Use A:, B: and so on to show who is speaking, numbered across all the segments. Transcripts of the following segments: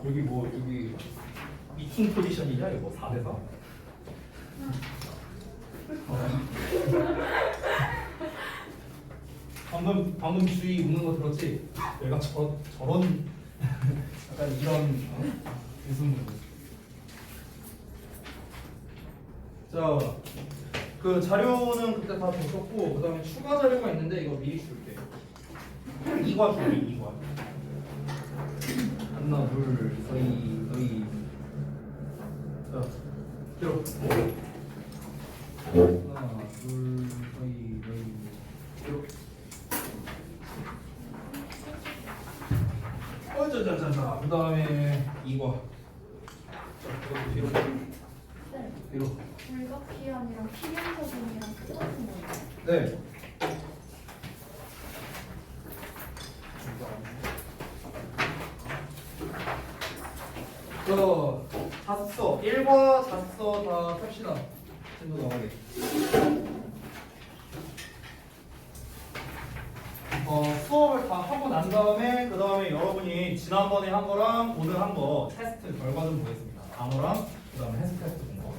A: 여기 미팅 포지션이냐 이거 4대4? 방금 주희 웃는 거 들었지? 얘가 저런 약간 이런 웃음. 자, 그 자료는 그때 다 줬었고 그 다음에 추가 자료가 있는데 이거 미리 줄게. 이과 줄게 이과. 하나 둘 서희. 자, 들어. 하나 둘 서희 들어. 자, 그 다음에 이과. 자, 이거 뒤로.
B: 네.
A: 뒤로.
B: 불가피함이랑 필연적인이랑 똑같은 거예요?
A: 네. 자습서 1과 자습서 다 탑시다. 친구 나오게. 수업을 다 하고 난 다음에 그 다음에 여러분이 지난번에 한 거랑 오늘 한 거 테스트 결과 좀 보겠습니다. 단어랑 그 다음에 해석 테스트 본 거.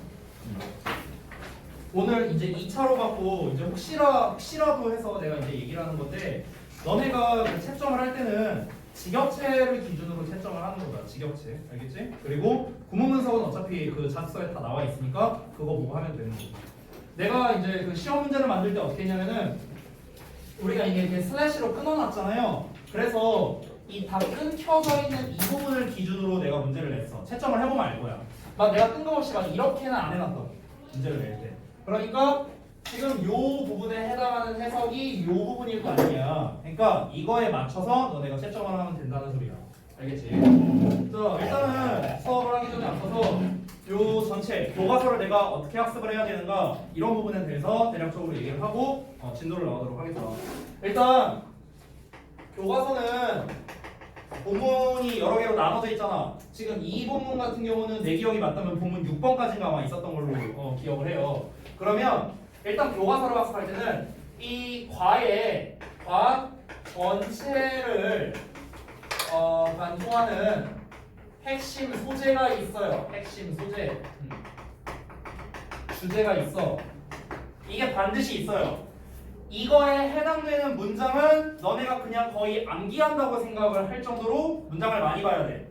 A: 오늘 이제 2차로 받고 이제 혹시라도 해서 내가 이제 얘기를 하는 건데 너네가 그 채점을 할 때는 직역체를 기준으로 채점을 하는 거다. 직역체. 알겠지? 그리고 구문 분석은 어차피 그 자습서에 다 나와 있으니까 그거 보고 하면 되는 거고. 내가 이제 그 시험 문제를 만들 때 어떻게 했냐면은 우리가 이게 이렇게 슬래시로 끊어놨잖아요. 그래서 이 다 끊겨져 있는 이 부분을 기준으로 내가 문제를 냈어. 채점을 해보면 알 거야. 막 내가 뜬금없이 막 이렇게는 안 해놨던 문제를 낼 때. 그러니까 지금 요 부분에 해당하는 해석이 요 부분일 거 아니야. 그러니까 이거에 맞춰서 너네가 채점을 하면 된다는 소리야. 알겠지? 자, 일단은 수업을 하기 전에 앞서서 요 전체 교과서를 내가 어떻게 학습을 해야 되는가 이런 부분에 대해서 대략적으로 얘기를 하고 진도를 나가도록 하겠습니다. 일단 교과서는 본문이 여러 개로 나눠져 있잖아. 지금 이 본문 같은 경우는 내 기억이 맞다면 본문 6번까지가 아마 있었던 걸로 기억을 해요. 그러면 일단 교과서를 학습할 때는 이 과 전체를 관통하는 핵심 소재가 있어요. 핵심 소재. 주제가 있어. 이게 반드시 있어요. 이거에 해당되는 문장은 너네가 그냥 거의 암기한다고 생각을 할 정도로 문장을 많이 봐야 돼.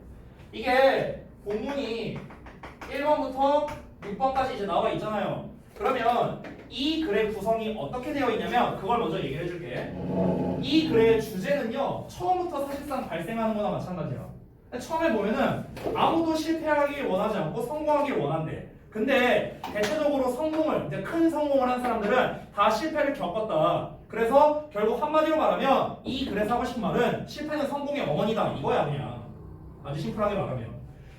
A: 이게 본문이 1번부터 6번까지 이제 나와 있잖아요. 그러면 이 글의 구성이 어떻게 되어 있냐면 그걸 먼저 얘기를 해줄게. 이 글의 주제는요 처음부터 사실상 발생하는 거나 마찬가지야. 처음에 보면은 아무도 실패하길 원하지 않고 성공하길 원한대. 근데 대체적으로 성공을 이제 큰 성공을 한 사람들은 다 실패를 겪었다. 그래서 결국 한마디로 말하면 이 글에서 하고 싶은 말은 실패는 성공의 어머니다 이거야. 그냥 아주 심플하게 말하면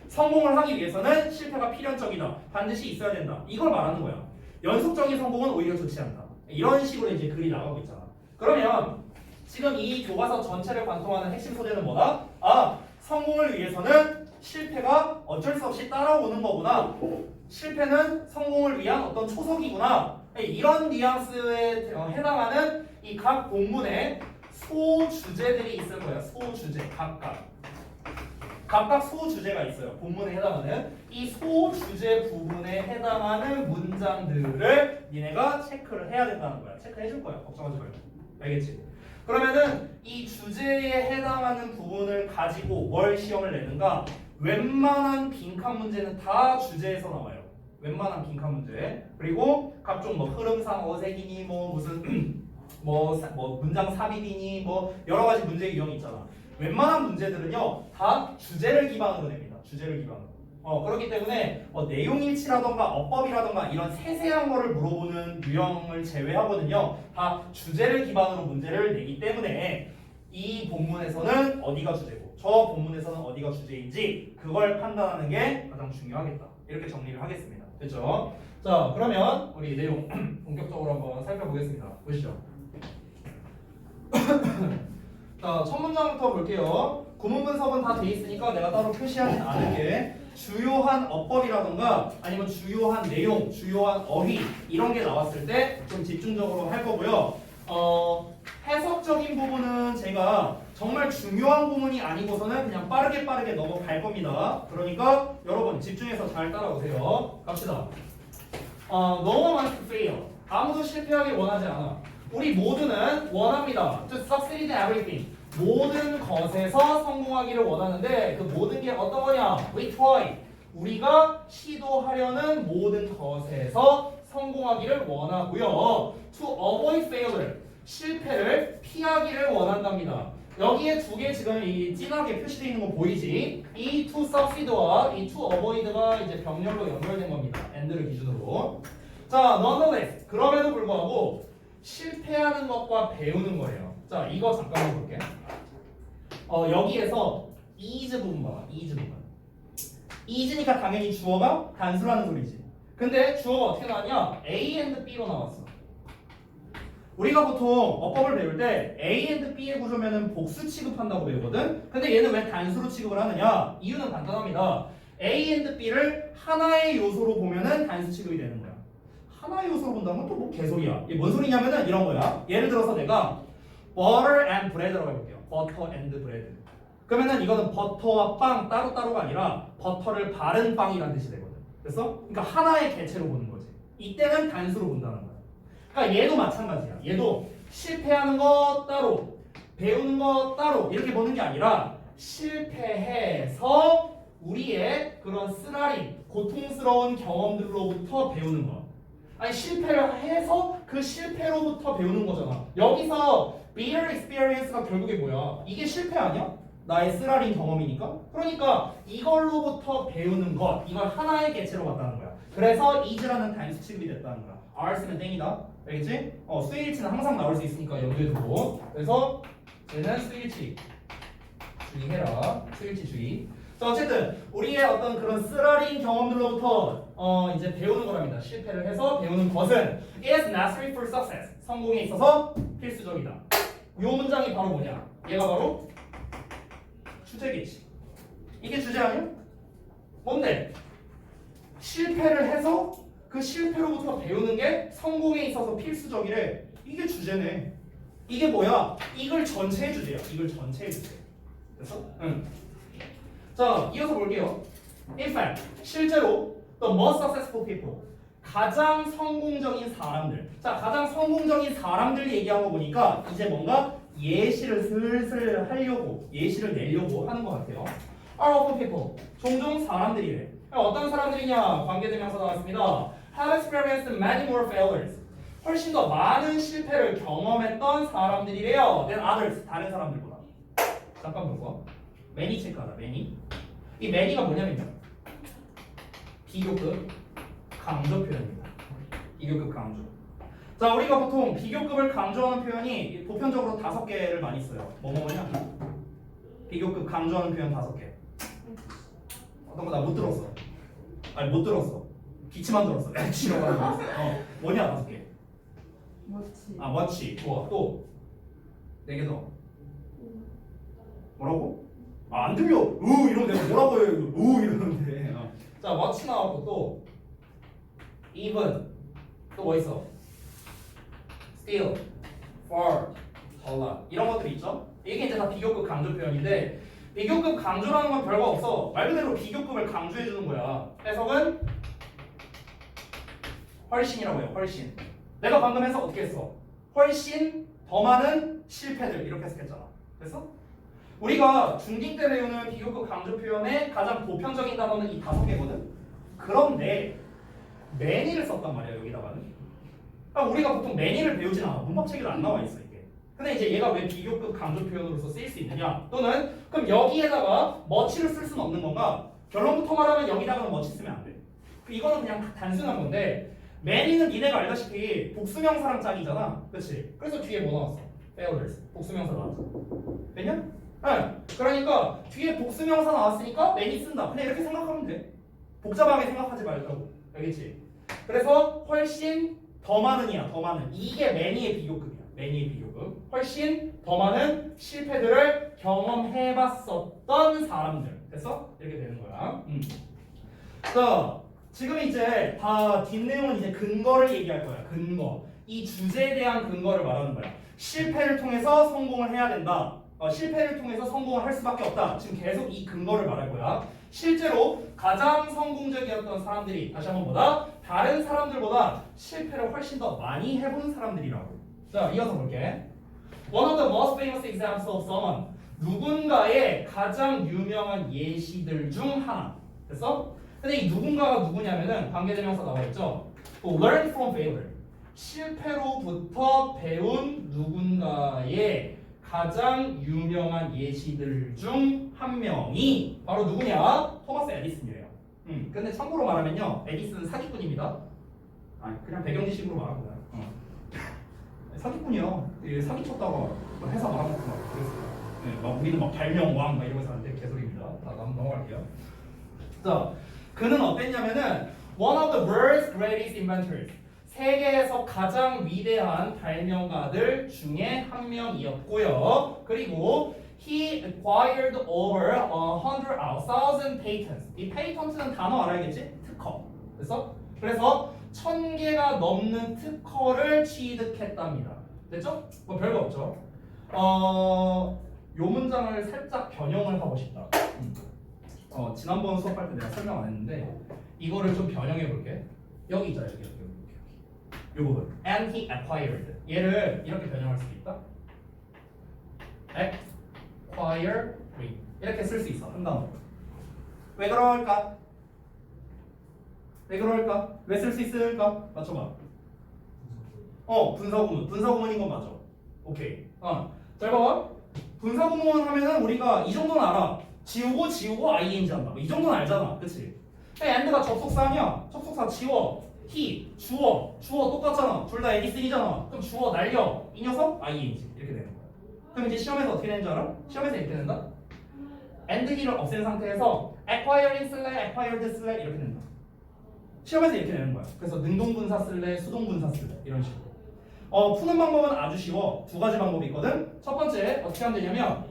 A: 성공을 하기 위해서는 실패가 필연적이다. 반드시 있어야 된다. 이걸 말하는 거야. 연속적인 성공은 오히려 좋지 않다. 이런 식으로 이제 글이 나가고 있잖아. 그러면 지금 이 교과서 전체를 관통하는 핵심 소재는 뭐다? 성공을 위해서는 실패가 어쩔 수 없이 따라오는 거구나. 실패는 성공을 위한 어떤 초석이구나. 이런 뉘앙스에 해당하는 이 각 본문에 소주제들이 있을 거야. 소주제 각각 소주제가 있어요. 본문에 해당하는 이 소주제 부분에 해당하는 문장들을 니네가 체크를 해야 된다는 거야. 체크해 줄 거야. 걱정하지 말고. 알겠지? 그러면은 이 주제에 해당하는 부분을 가지고 뭘 시험을 내는가? 웬만한 빈칸 문제는 다 주제에서 나와요. 웬만한 빈칸 문제. 그리고 각종 뭐 흐름상 어색이니 뭐 무슨 뭐 문장 삽입이니 뭐 여러 가지 문제 유형이 있잖아. 웬만한 문제들은요 다 주제를 기반으로 냅니다. 주제를 기반으로. 그렇기 때문에 내용 일치라던가 어법이라던가 이런 세세한 거를 물어보는 유형을 제외하고는요 다 주제를 기반으로 문제를 내기 때문에 이 본문에서는 어디가 주제고 저 본문에서는 어디가 주제인지 그걸 판단하는 게 가장 중요하겠다. 이렇게 정리를 하겠습니다. 됐죠? 자, 그러면 우리 내용 본격적으로 한번 살펴보겠습니다. 보시죠. 자, 첫 문장부터 볼게요. 구문 분석은 다 돼 있으니까 내가 따로 표시하진 않을게. 주요한 어법이라던가 아니면 주요한 내용, 주요한 어휘 이런 게 나왔을 때 좀 집중적으로 할 거고요. 해석적인 부분은 제가 정말 중요한 부분이 아니고서는 그냥 빠르게 넘어갈 겁니다. 그러니까 여러분 집중해서 잘 따라오세요. 갑시다. No one wants to fail. 아무도 실패하길 원하지 않아. 우리 모두는 원합니다. To succeed in everything. 모든 것에서 성공하기를 원하는데 그 모든 게 어떤 거냐? We try. 우리가 시도하려는 모든 것에서 성공하기를 원하고요. To avoid failure. 실패를 피하기를 원한답니다. 여기에 두 개 지금 이 진하게 표시되어 있는 거 보이지? 이 to succeed와 이 to avoid가 이제 병렬로 연결된 겁니다. and를 기준으로. 자, nonetheless. 그럼에도 불구하고 실패하는 것과 배우는 거예요. 자, 이거 잠깐만 볼게. 여기에서 is 부분 봐봐. is 부분. is니까 당연히 주어가 단수라는 소리지. 근데 주어가 어떻게 나왔냐? A and B로 나왔어. 우리가 보통 어법을 배울 때 A and B의 구조면은 복수 취급한다고 배우거든. 근데 얘는 왜 단수로 취급을 하느냐? 이유는 간단합니다. A and B를 하나의 요소로 보면은 단수 취급이 되는 거야. 하나의 요소로 본다면 또 뭐 개소리야. 이게 뭔 소리냐면은 이런 거야. 예를 들어서 내가 butter and bread라고 해볼게요. butter and bread. 그러면은 이거는 버터와 빵 따로따로가 아니라 버터를 바른 빵이라는 뜻이 되거든. 그래서 그러니까 하나의 개체로 보는 거지. 이때는 단수로 본다는 거야. 그러니까 얘도 마찬가지야. 얘도 실패하는 거 따로, 배우는 거 따로 이렇게 보는 게 아니라 실패해서 우리의 그런 쓰라린, 고통스러운 경험들로부터 배우는 거. 아니 실패를 해서 그 실패로부터 배우는 거잖아. 여기서 bitter experience가 결국에 뭐야? 이게 실패 아니야? 나의 쓰라린 경험이니까. 그러니까 이걸로부터 배우는 것, 이걸 하나의 개체로 봤다는 거야. 그래서 is라는 단수 취급이 됐다는 거야. R 쓰면 땡이다. 알겠지? 수일치는 항상 나올 수 있으니까 염두에 두고. 그래서 얘는 수일치 주의해라. 수일치 주의. 자, 어쨌든 우리의 어떤 그런 쓰라린 경험들로부터 이제 배우는 거랍니다. 실패를 해서 배우는 것은 is necessary for success. 성공에 있어서 필수적이다. 이 문장이 바로 뭐냐? 얘가 바로 주제겠지. 이게 주제 아니야? 뭔데? 실패를 해서 그 실패로부터 배우는 게 성공에 있어서 필수적이래. 이게 주제네. 이게 뭐야? 이글 전체의 주제야. 이글 전체의 주제. 됐어? 응. 자, 이어서 볼게요. In fact, 실제로 the most successful people, 가장 성공적인 사람들. 자, 가장 성공적인 사람들 얘기한 거 보니까 이제 뭔가 예시를 슬슬 하려고, 예시를 내려고 하는 것 같아요. Are often people, 종종 사람들이래. 어떤 사람들이냐? 관계대명사 나왔습니다. Have experienced many more failures. 훨씬 더 많은 실패를 경험했던 사람들이래요. Than others, 다른 사람들보다. 잠깐 보고. many 체크하자. many. 이 many가 뭐냐면요. 비교급 강조 표현입니다. 비교급 강조. 자, 우리가 보통 비교급을 강조하는 표현이 보편적으로 5개를 많이 써요. 뭐냐? 비교급 강조하는 표현 5개. 어떤 거 나 못 들었어. 아니 못 들었어. 기침만 들었어. 지겨워. 뭐냐 5개.
B: 멋지.
A: 아 멋지. 좋아. 또 4개 더. 뭐라고? 아 안 들려. 이러면 내가 뭐라고 해요? 이러는데. 자 멋지 나왔고 또 even 또 뭐 있어? still, for, a lot 이런 것들이 있죠. 이게 이제 다 비교급 강조 표현인데 비교급 강조라는 건 별거 없어. 말 그대로 비교급을 강조해 주는 거야. 해석은 훨씬이라고 해요. 훨씬. 내가 방금 해석 어떻게 했어? 훨씬 더 많은 실패들 이렇게 해석했잖아. 됐어? 우리가 중딩 때 배우는 비교급 강조 표현의 가장 보편적인 단어는 이 5개거든. 그런데 many를 썼단 말이야 여기다가는. 그러니까 우리가 보통 many를 배우진 않아. 문법책에도 안 나와 있어 이게. 근데 이제 얘가 왜 비교급 강조 표현으로서 쓰일 수 있느냐? 또는 그럼 여기에다가 much를 쓸 수는 없는 건가? 결론부터 말하면 여기다가는 much 쓰면 안 돼. 이거는 그냥 단순한 건데 many는 니네가 알다시피 복수명사랑 짝이잖아. 그렇지? 그래서 뒤에 뭐 나왔어? failures. 복수명사 나왔어. 됐냐? 네. 그러니까 뒤에 복수명사 나왔으니까 many 쓴다. 그냥 이렇게 생각하면 돼. 복잡하게 생각하지 말자고. 알겠지? 그래서 훨씬 더 많은이야. 더 많은. 이게 many의 비교급이야. many의 비교급. 훨씬 더 많은 실패들을 경험해봤었던 사람들. 됐어? 이렇게 되는 거야. 자, 지금 이제 다 뒷내용은 이제 근거를 얘기할 거야. 근거. 이 주제에 대한 근거를 말하는 거야. 실패를 통해서 성공을 해야 된다. 실패를 통해서 성공을 할 수밖에 없다. 지금 계속 이 근거를 말할 거야. 실제로 가장 성공적이었던 사람들이 다시 한번 보다 다른 사람들보다 실패를 훨씬 더 많이 해본 사람들이라고. 자, 이어서 볼게. One of the most famous examples of someone. 누군가의 가장 유명한 예시들 중 하나. 됐어? 근데 이 누군가가 누구냐면은 관계대명사 나와 있죠. Learn from failure. 실패로부터 배운 누군가의 가장 유명한 예시들 중 한 명이 바로 누구냐? 토마스 에디슨이래요. 근데 참고로 말하면요, 에디슨은 사기꾼입니다. 아니 그냥 배경지식으로 말한 거야. 사기꾼이요. 사기쳤다가 회사 말아먹고 막 그랬어요. 네, 막 우리는 막 발명왕 막 이러면서 하는데 개소리입니다. 넘어갈게요. 자, 그는 어땠냐면은 one of the world's greatest inventors. 세계에서 가장 위대한 발명가들 중에 한 명이었고요. 그리고 he acquired over 100,000 patents. 이 patent는 단어 알아야겠지? 특허. 그래서 1000개가 넘는 특허를 취득했답니다. 됐죠? 뭐 별거 없죠. 요 문장을 살짝 변형을 하고 싶다. 지난번 수업할 때 내가 설명 안 했는데 이거를 좀 변형해 볼게. 여기 있잖아, 여기. 요 부분. And he acquired. 얘를 이렇게 변형할 수도 있다. acquire 이렇게 쓸 수 있어. 한 단어. 왜 그럴까? 왜 쓸 수 있을까? 맞춰봐. 분사구문. 분사구문인 건 맞아. 오케이. 잘 봐봐. 분사구문 하면은 우리가 이 정도는 알아. 지우고 ing 한다. 이 정도는 알잖아. 그치? and가 접속사냐? 접속사 지워. he, 주어 똑같잖아. 둘 다 에디슨이잖아. 그럼 주어 날려. 이 녀석 ing 이렇게 되는 거야. 그럼 이제 시험에서 어떻게 되는 줄 알아? 시험에서 이렇게 된다. and he를 없앤 상태에서 acquiring 쓸래, acquired 쓸래 이렇게 된다. 시험에서 이렇게 되는 거야. 그래서 능동분사 쓸래, 수동분사 쓸래 이런 식으로. 푸는 방법은 아주 쉬워. 두 가지 방법이 있거든. 첫 번째 어떻게 하면 되냐면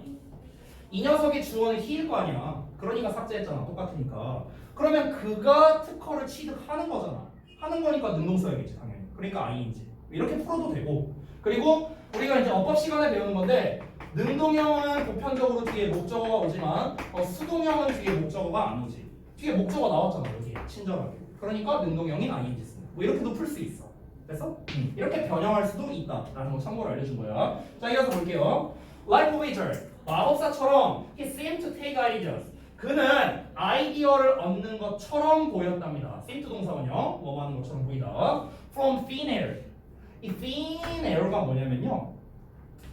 A: 이 녀석의 주어는 he일 거 아니야. 그러니까 삭제했잖아. 똑같으니까. 그러면 그가 특허를 취득하는 거잖아. 하는 거니까 능동 써야겠지 당연히. 그러니까 ing 이렇게 풀어도 되고. 그리고 우리가 이제 어법 시간에 배우는 건데 능동형은 보편적으로 뒤에 목적어가 오지만 수동형은 뒤에 목적어가 안 오지. 뒤에 목적어 나왔잖아 여기 친절하게. 그러니까 능동형인 ing 쓰는. 뭐 이렇게도 풀 수 있어. 됐어? 이렇게 변형할 수도 있다라는 거 참고로 알려준 거야. 자, 이어서 볼게요. Like a wizard. 마법사처럼 he seemed to take ideas. 그는 아이디어를 얻는 것처럼 보였답니다. seem to 동사군요. 뭐 하는 것처럼 보이다. From thin air. 이 thin air가 뭐냐면요.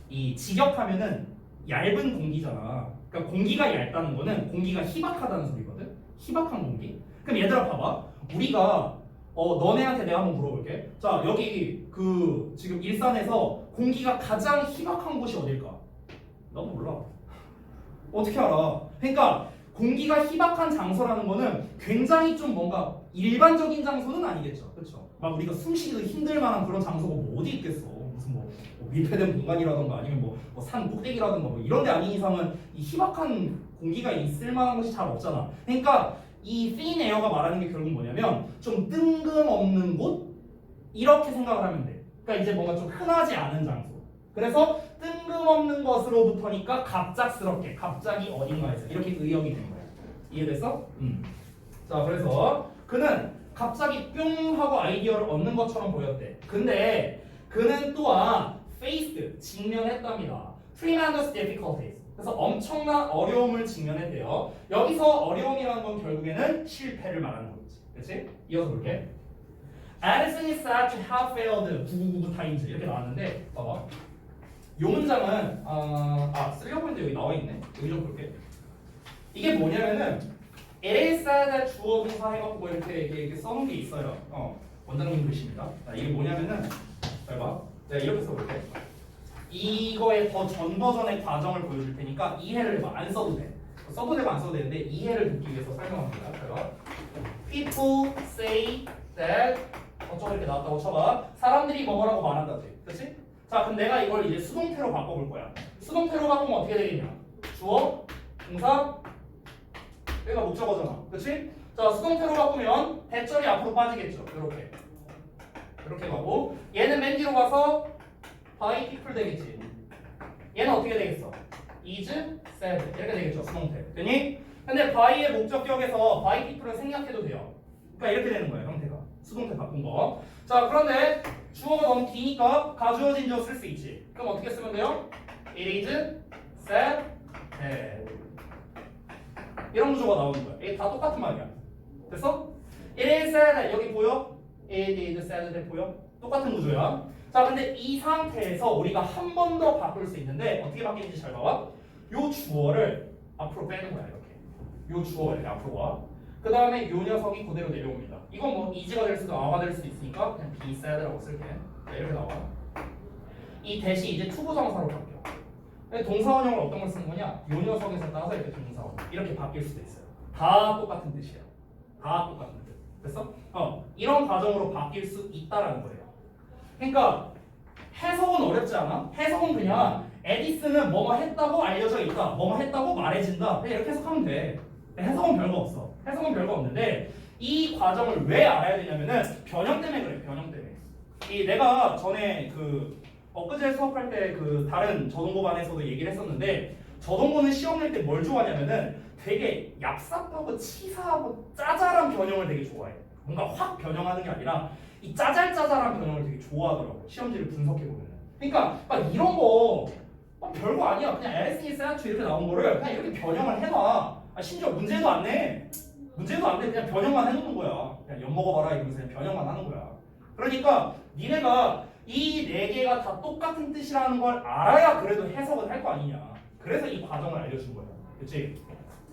A: 이 직역하면은 얇은 공기잖아. 그러니까 공기가 얇다는 거는 공기가 희박하다는 소리거든. 희박한 공기. 그럼 얘들아 봐봐. 우리가 너네한테 내가 한번 물어볼게. 자, 여기 그 지금 일산에서 공기가 가장 희박한 곳이 어딜까? 나도 몰라. 어떻게 알아? 그러니까 공기가 희박한 장소라는 거는 굉장히 좀 뭔가 일반적인 장소는 아니겠죠. 그렇죠? 막 우리가 숨쉬기도 힘들 만한 그런 장소가 뭐 어디 있겠어. 무슨 뭐 밀폐된 공간이라던가 아니면 뭐 산 꼭대기라던가 뭐 이런 데 아닌 이상은 이 희박한 공기가 있을 만한 곳이 잘 없잖아. 그러니까 이 thin air가 말하는 게 결국 뭐냐면 좀 뜬금없는 곳? 이렇게 생각을 하면 돼. 그러니까 이제 뭔가 좀 흔하지 않은 장소. 그래서 뜬금없는 것으로부터니까 갑작스럽게 갑자기 어딘가에서 이렇게 의역이 되는 거야. 이해됐어? 자, 그래서 그는 갑자기 뿅 하고 아이디어를 얻는 것처럼 보였대. 근데 그는 또한 faced 직면했답니다. tremendous difficulties. 그래서 엄청난 어려움을 직면했대요. 여기서 어려움이라는 건 결국에는 실패를 말하는 거지. 그렇지? 이어서 볼게. Edison is said to have failed 999 times 이렇게 나왔는데 봐봐. 요 문장은 쓰려고 했는데 여기 나와 있네. 여기 좀 볼게. 이게 뭐냐면은 it is said that 주어 동사 해갖고 뭐 이렇게 써놓은 게 있어요. 원장님 글씨입니다. 이게 뭐냐면은 잘 봐. 내가 이렇게 써볼게. 이거의 더 전 버전의 과정을 보여줄 테니까 이해를 안 써도 돼. 써도 되고 안 써도 되는데 이해를 돕기 위해서 설명합니다. 잘 봐. People say that 어쩌고 이렇게 나왔다고 쳐봐. 사람들이 뭐라고 말한다지. 그렇지? 자, 그럼 내가 이걸 이제 수동태로 바꿔볼 거야. 수동태로 바꾸면 어떻게 되겠냐? 주어, 동사, 여기가 목적어잖아. 그렇지? 자, 수동태로 바꾸면 대절이 앞으로 빠지겠죠. 이렇게. 이렇게 가고 얘는 맨 뒤로 가서 by people 되겠지. 얘는 어떻게 되겠어? is, said 이렇게 되겠죠. 수동태. 되니? 근데 by의 목적격에서 by people은 생략해도 돼요. 그러니까 이렇게 되는 거예요. 형태가. 수동태 바꾼 거. 자, 그런데 주어가 너무 기니까 가주어진 주어 쓸 수 있지. 그럼 어떻게 쓰면 돼요? It is said that. 이런 구조가 나오는 거야. 이게 다 똑같은 말이야. 됐어? It is said that. 여기 보여? It is said that 보여? 똑같은 구조야. 자, 근데 이 상태에서 우리가 한 번 더 바꿀 수 있는데 어떻게 바뀌는지 잘 봐봐. 요 주어를 앞으로 빼는 거야. 이렇게. 요 주어 이렇게 앞으로 와. 그 다음에 요 녀석이 그대로 내려옵니다. 이건 뭐 is가 될 수도 a가 될 수도 있으니까 그냥 be said라고 쓸게. 네, 이렇게 나와. 이 대시 이제 투부정사로 바뀌어. 근데 동사원형을 어떤 걸 쓰는 거냐? 요 녀석에서 따서 이렇게 동사원 이렇게 바뀔 수도 있어요. 다 똑같은 뜻이야. 다 똑같은 뜻. 됐어? 이런 과정으로 바뀔 수 있다라는 거예요. 그러니까 해석은 어렵지 않아? 해석은 그냥 에디슨은 뭐뭐 했다고 알려져 있다. 뭐뭐 했다고 말해진다. 그냥 이렇게 해석하면 돼. 해석은 별거 없어. 해석은 별거 없는데 이 과정을 왜 알아야 되냐면은 변형 때문에 그래. 변형 때문에. 이 내가 전에 그 엊그제 수업할 때 그 다른 저동고반에서도 얘기를 했었는데 저동고는 시험 낼 때 뭘 좋아하냐면은 되게 얍삽하고 치사하고 짜잘한 변형을 되게 좋아해. 뭔가 확 변형하는 게 아니라 이 짜잘짜잘한 변형을 되게 좋아하더라고. 시험지를 분석해 보면은. 그러니까 막 이런 거 별거 아니야. 그냥 LSE 세아추 이렇게 나온 거를 그냥 이렇게 변형을 해놔. 심지어 문제도 안 내. 문제도 안 돼. 그냥 변형만 해놓는 거야. 그냥 엿 먹어봐라 이러면서 그냥 변형만 하는 거야. 그러니까 니네가 이 네 개가 다 똑같은 뜻이라는 걸 알아야 그래도 해석을 할 거 아니냐. 그래서 이 과정을 알려준 거야. 그렇지?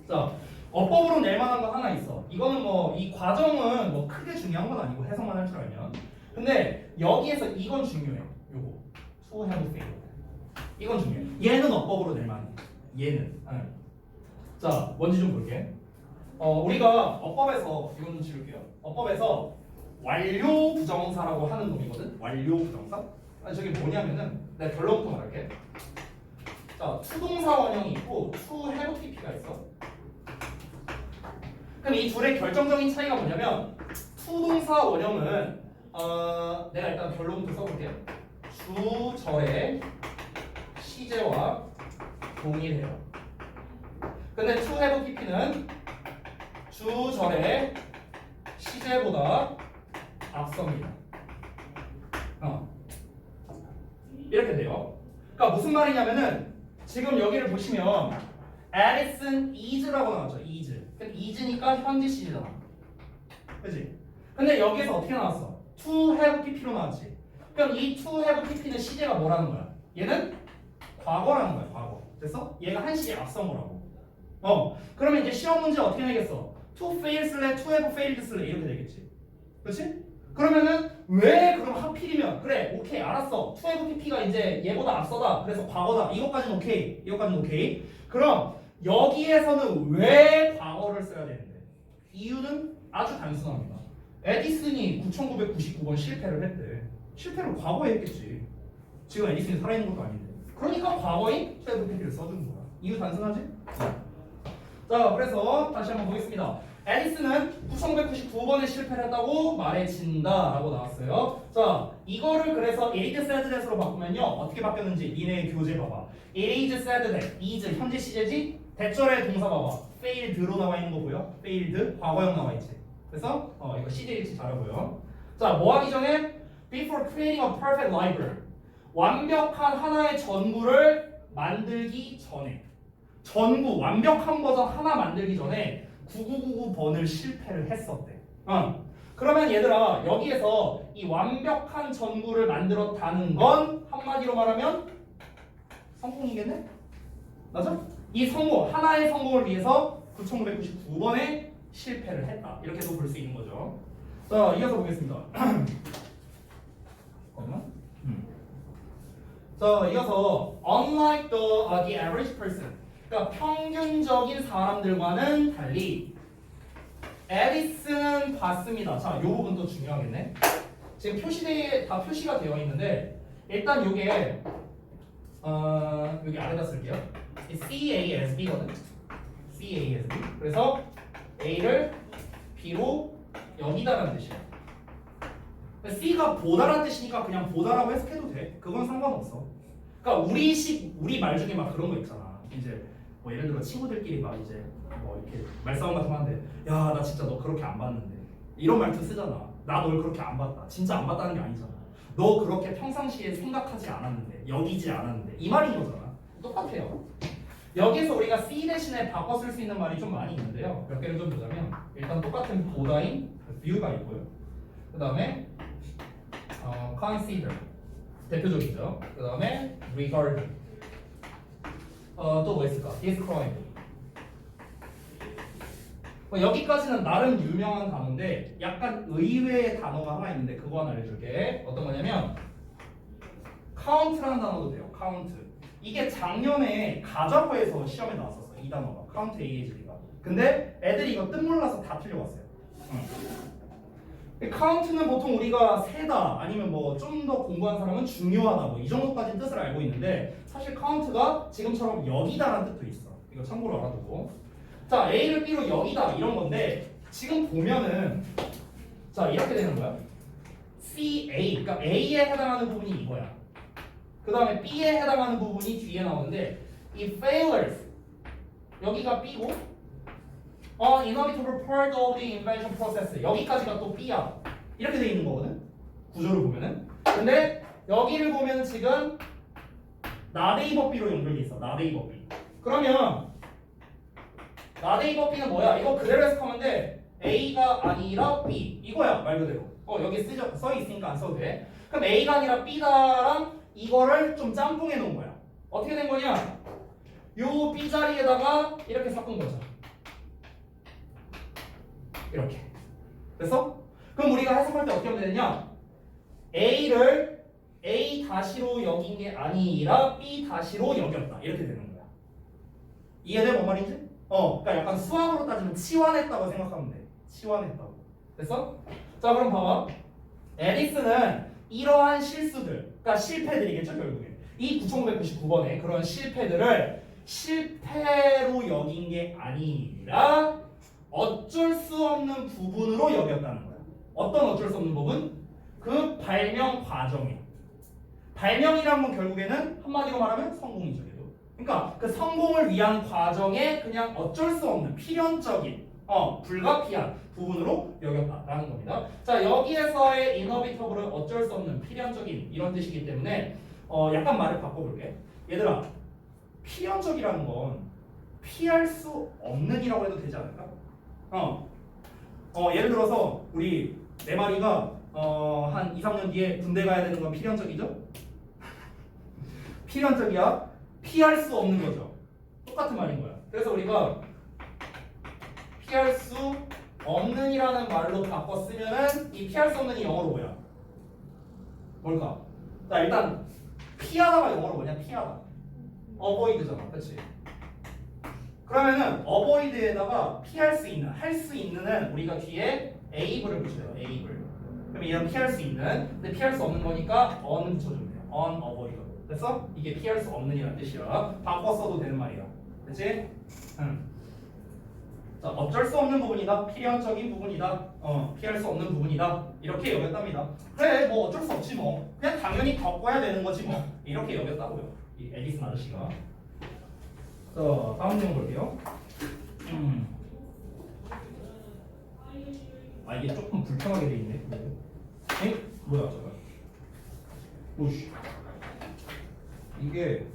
A: 자, 어법으로 낼 만한 거 하나 있어. 이거는 뭐 이 과정은 뭐 크게 중요한 건 아니고 해석만 할 줄 알면. 근데 여기에서 이건 중요해. 요거 to have failed. 이건 중요해. 얘는 어법으로 낼 만해. 얘는. 자, 뭔지 좀 볼게. 우리가 어법에서 이건 좀 지울게요. 어법에서 완료 부정사라고 하는 놈이거든. 완료 부정사. 저게 뭐냐면은 내가 결론부터 말할게. 자, 투동사 원형이 있고 to have pp가 있어. 그럼 이 둘의 결정적인 차이가 뭐냐면 투동사 원형은 내가 일단 결론부터 써볼게. 주절의 시제와 동일해요. 근데 to have pp는 주절의 시제보다 앞섭니다. 이렇게 돼요. 그러니까 무슨 말이냐면은 지금 여기를 보시면 Alison is라고 나왔죠. is. 그럼 is니까 현재 시제잖아. 그치? 근데 여기에서 어떻게 나왔어? to have pp로 나왔지. 그럼 이 to have pp는 시제가 뭐라는 거야? 얘는 과거라는 거야. 과거. 됐어? 얘가 한 시제 앞선 거라고. 그러면 이제 시험 문제 어떻게 내겠어? to fail 쓸래? to have failed 쓸래? 이렇게 되겠지. 그렇지? 그러면은 왜 그럼 하필이면 그래 오케이 알았어 to have pp가 이제 얘보다 앞서다 그래서 과거다 이것까지는 오케이 이것까지는 오케이 그럼 여기에서는 왜 과거를 써야 되는데 이유는 아주 단순합니다. 에디슨이 9999번 실패를 했대. 실패를 과거에 했겠지. 지금 에디슨이 살아있는 것도 아닌데 그러니까 과거인 to have pp를 써주는 거야. 이유 단순하지? 자 그래서 다시 한번 보겠습니다. 에디슨은 9999번에 실패를 했다고 말해진다 라고 나왔어요. 자 이거를 그래서 it is said that으로 바꾸면요 어떻게 바뀌었는지 니네 교재 봐봐. it is said that is 현재 시제지 대절의 동사 봐봐. failed로 나와 있는 거 보여? failed 과거형 나와 있지. 그래서 이거 시제 일치 잘하고요. 자 뭐 하기 전에 before creating a perfect library 완벽한 하나의 전구를 만들기 전에 전구 완벽한 버전 하나 만들기 전에 9999번을 실패를 했었대. 그러면 얘들아 여기에서 이 완벽한 전구를 만들었다는 건 한마디로 말하면 성공이겠네? 맞아? 이 성공 하나의 성공을 위해서 9999번에 실패를 했다. 이렇게도 볼 수 있는 거죠. 자 이어서 보겠습니다. 자 이어서 unlike the average person 그러니까 평균적인 사람들과는 달리 에디슨은 봤습니다. 자, 이 부분도 중요하겠네. 지금 표시대에 다 표시가 되어 있는데 일단 이게 여기 아래다 쓸게요. CASB거든. CASB. 그래서 A를 B로 여기다라는 뜻이야. C가 보다란 뜻이니까 그냥 보다라고 해석해도 돼. 그건 상관없어. 그러니까 우리 말 중에 막 그런 거 있잖아. 이제 뭐 예를 들어 친구들끼리 막 이제 뭐 이렇게 말싸움 같은 거 하는데 야 나 진짜 너 그렇게 안 봤는데 이런 말투 쓰잖아. 나 널 그렇게 안 봤다. 진짜 안 봤다는 게 아니잖아. 너 그렇게 평상시에 생각하지 않았는데 여기지 않았는데 이 말인 거잖아. 똑같아요. 여기서 우리가 C 대신에 바꿔 쓸 수 있는 말이 좀 많이 있는데요. 몇 개를 좀 보자면 일단 똑같은 보다인 view가 있고요. 그 다음에 consider 대표적이죠. 그 다음에 regard 또 뭐 있을까? describe 여기까지는 나름 유명한 단어인데 약간 의외의 단어가 하나 있는데 그거 하나 알려줄게. 어떤 거냐면 count라는 단어도 돼요. count 이게 작년에 가자고에서 시험에 나왔었어. 이 단어가 count AHD가. 근데 애들이 이거 뜻 몰라서 다 틀려왔어요. count는 보통 우리가 세다 아니면 뭐 좀 더 공부한 사람은 중요하다 뭐 이 정도까지 뜻을 알고 있는데 사실 count가 지금처럼 여기다라는 뜻도 있어. 이거 참고로 알아두고. 자 A를 B로 여기다 이런 건데 지금 보면은 자 이렇게 되는 거야. CA 그러니까 A에 해당하는 부분이 이거야. 그 다음에 B에 해당하는 부분이 뒤에 나오는데 이 failures 여기가 B고 inevitable part of the invention process 여기까지가 또 B야. 이렇게 돼 있는 거거든. 구조를 보면은. 근데 여기를 보면 지금 나데이버 B로 연결돼 있어. 나데이버 B. 그러면 나데이버 B는 뭐야? 이거 그대로 해석하면 돼. A가 아니라 B 이거야 말 그대로. 여기 써 있으니까 안 써도 돼. 그럼 A가 아니라 B다랑 이거를 좀 짬뽕해 놓은 거야. 어떻게 된 거냐? 요 B 자리에다가 이렇게 섞은 거죠. 이렇게. 됐어? 그럼 우리가 해석할 때 어떻게 하면 되느냐? A를 A 다시로 여긴 게 아니라 B 다시로 여겼다. 이렇게 되는 거야. 이해돼? 뭔 말인지? 그러니까 약간 수학으로 따지면 치환했다고 생각하면 돼. 치환했다고. 됐어? 자 그럼 봐봐. 에디슨은 이러한 실수들, 그러니까 실패들이겠죠 결국에. 이 9599번에 그런 실패들을 실패로 여긴 게 아니라 어쩔 수 없는 부분으로 여겼다는 거야. 어떤 어쩔 수 없는 부분? 그 발명 과정에. 발명이란 건 결국에는 한마디로 말하면 성공이죠. 얘도. 그러니까 그 성공을 위한 과정에 그냥 어쩔 수 없는 필연적인 불가피한 부분으로 여겼다라는 겁니다. 자 여기에서의 이너비터블은 어쩔 수 없는 필연적인 이런 뜻이기 때문에 약간 말을 바꿔볼게. 얘들아 필연적이라는 건 피할 수 없는이라고 해도 되지 않을까? 예를 들어서 우리 내 마리가 한 2, 3년 뒤에 군대 가야 되는 건 필연적이죠? 필연적이야. 피할 수 없는 거죠. 똑같은 말인 거야. 그래서 우리가 피할 수 없는이라는 말로 바꿔 쓰면은 이 피할 수 없는이 영어로 뭐야? 뭘까? 자 일단 피하다가 영어로 뭐냐? 피하다. avoid잖아, 그렇지? 그러면은 avoid에다가 피할 수 있는, 할 수 있는은 우리가 뒤에 able을 붙여요. able. 그럼 얘는 피할 수 있는, 근데 피할 수 없는 거니까 on 붙여주면 돼요. unavoidable. 됐어? 이게 피할 수 없는이라는 뜻이야. 바꿔 써도 되는 말이야. 그렇지? 자, 어쩔 수 없는 부분이다. 필연적인 부분이다. 피할 수 없는 부분이다. 이렇게 여겼답니다. 그래, 뭐 어쩔 수 없지 뭐. 그냥 당연히 겪어야 되는 거지 뭐. 이렇게 여겼다고요. 이 에디슨 아저씨가. 자, 다음 내용 볼게요. 아, 이게 조금 불편하게 돼 있네. 뭐야, 저거. 오씨. 이게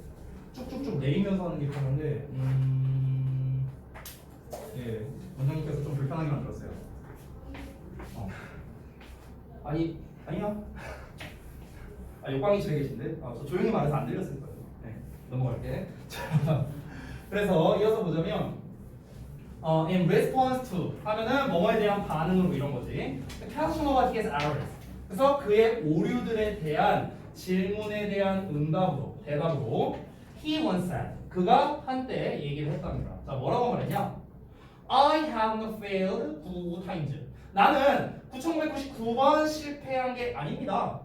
A: 쭉쭉쭉 내리면서 하는 게 편한데, 예, 원장님께서 좀 불편하게 만들었어요. 아니야. 욕광이 집에 계신데, 저 조용히 말해서 안 들렸을 거예요. 네, 넘어갈게. 자, 그래서 이어서 보자면, in response to 하면은 뭐뭐에 대한 반응으로 이런 거지. question about his errors. 그래서 그의 오류들에 대한 질문에 대한 응답으로, 대답으로 he once said. 그가 한때 얘기를 했답니다. 자, 뭐라고 말했냐? I have failed 99 times. 나는 9999번 실패한 게 아닙니다.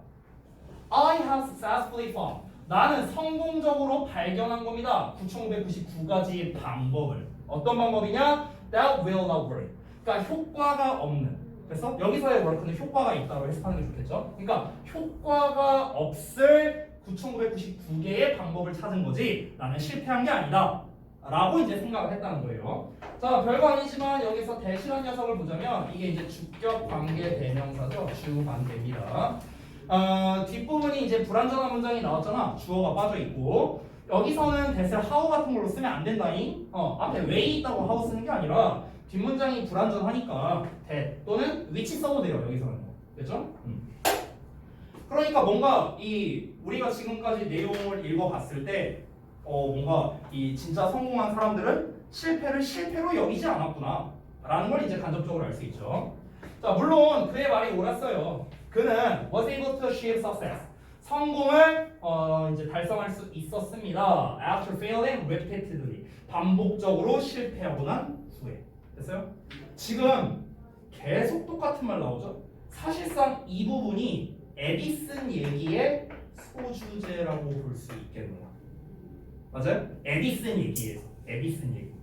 A: I have successfully found. 나는 성공적으로 발견한 겁니다. 9999가지의 방법을. 어떤 방법이냐? That will not work. 그러니까 효과가 없는. 그래서 여기서의 워크는 효과가 있다고 해석하는 게 좋겠죠. 그러니까 효과가 없을 9,999개의 방법을 찾은 거지 나는 실패한 게 아니다 라고 이제 생각을 했다는 거예요. 자, 별거 아니지만 여기서 대시란 녀석을 보자면 이게 이제 주격 관계 대명사죠. 주관계입니다. 뒷부분이 이제 불완전한 문장이 나왔잖아. 주어가 빠져 있고 여기서는 대세 how 같은 걸로 쓰면 안 된다잉. 앞에 way 있다고 how 쓰는 게 아니라 뒷문장이 불완전하니까 that 또는 which 써도 돼요. 여기서는. 됐죠? 그러니까 뭔가 이 우리가 지금까지 내용을 읽어봤을 때 뭔가 이 진짜 성공한 사람들은 실패를 실패로 여기지 않았구나 라는 걸 이제 간접적으로 알 수 있죠. 자, 물론 그의 말이 옳았어요. 그는 was able to achieve success. 성공을 이제 달성할 수 있었습니다. After failing repeatedly. 반복적으로 실패하고 난 후에. 됐어요? 지금 계속 똑같은 말 나오죠? 사실상 이 부분이 에디슨 얘기의 소주제라고 볼 수 있겠네요. 맞아요? 에디슨 얘기에서. 에디슨 얘기.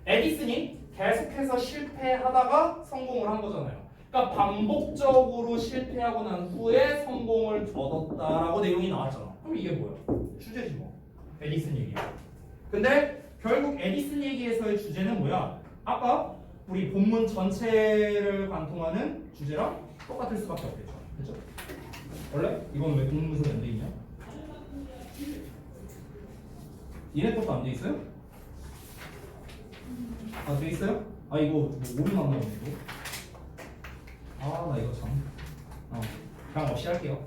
A: 에디슨이 계속해서 실패하다가 성공을 한 거잖아요. 그러니까 반복적으로 실패하고 난 후에 성공을 얻었다라고 내용이 나왔잖아. 그럼 이게 뭐야? 주제지 뭐. 에디슨 얘기야. 근데 결국 에디슨 얘기에서의 주제는 뭐야? 아까 우리 본문 전체를 관통하는 주제랑 똑같을 수밖에 없겠죠. 그렇죠? 원래 이건 왜 공문서에 안 돼 있냐? 얘네 것도 안 돼 있어요? 아, 돼 있어요? 아, 이거 뭐 오류 났나 보네 이거. 아, 나 이거 참. 그냥 없이 할게요.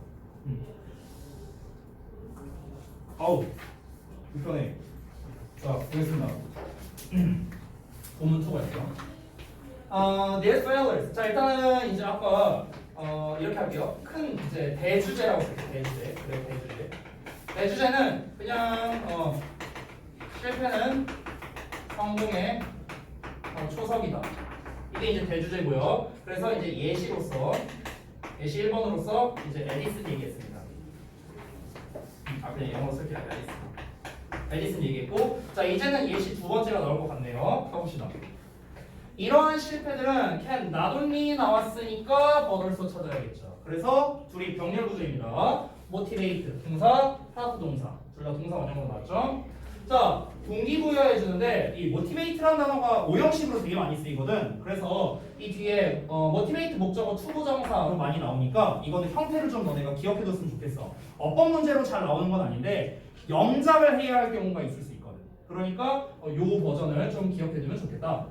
A: 아우, 불편해. 자, 보겠습니다. 본문 투과할게요. Their failures. 자, 일단은 이제 아까 이렇게 할게요. 큰 이제 대주제라고 쓸게요. 대주제. 그래, 대주제. 대주제는 그냥 실패는 성공의 초석이다. 이게 이제 대주제고요. 그래서 이제 예시로서 예시 1번으로서 이제 에디슨 얘기했습니다. 그냥 영어로 쓸게요. 에디슨 얘기했고, 자 이제는 예시 두 번째가 나올 것 같네요. 가봅시다. 이러한 실패들은 can not only 나왔으니까 but also 찾아야겠죠. 그래서 둘이 병렬 구조입니다. motivate 동사, help 동사. 둘 다 동사 원형으로 나왔죠. 자, 동기부여해 주는데 이 motivate라는 단어가 오형식으로 되게 많이 쓰이거든. 그래서 이 뒤에 motivate 목적어 투부정사로 많이 나오니까 이거는 형태를 좀 너네가 기억해뒀으면 좋겠어. 어법 문제로 잘 나오는 건 아닌데 영작을 해야 할 경우가 있을 수 있거든. 그러니까 요 버전을 좀 기억해두면 좋겠다.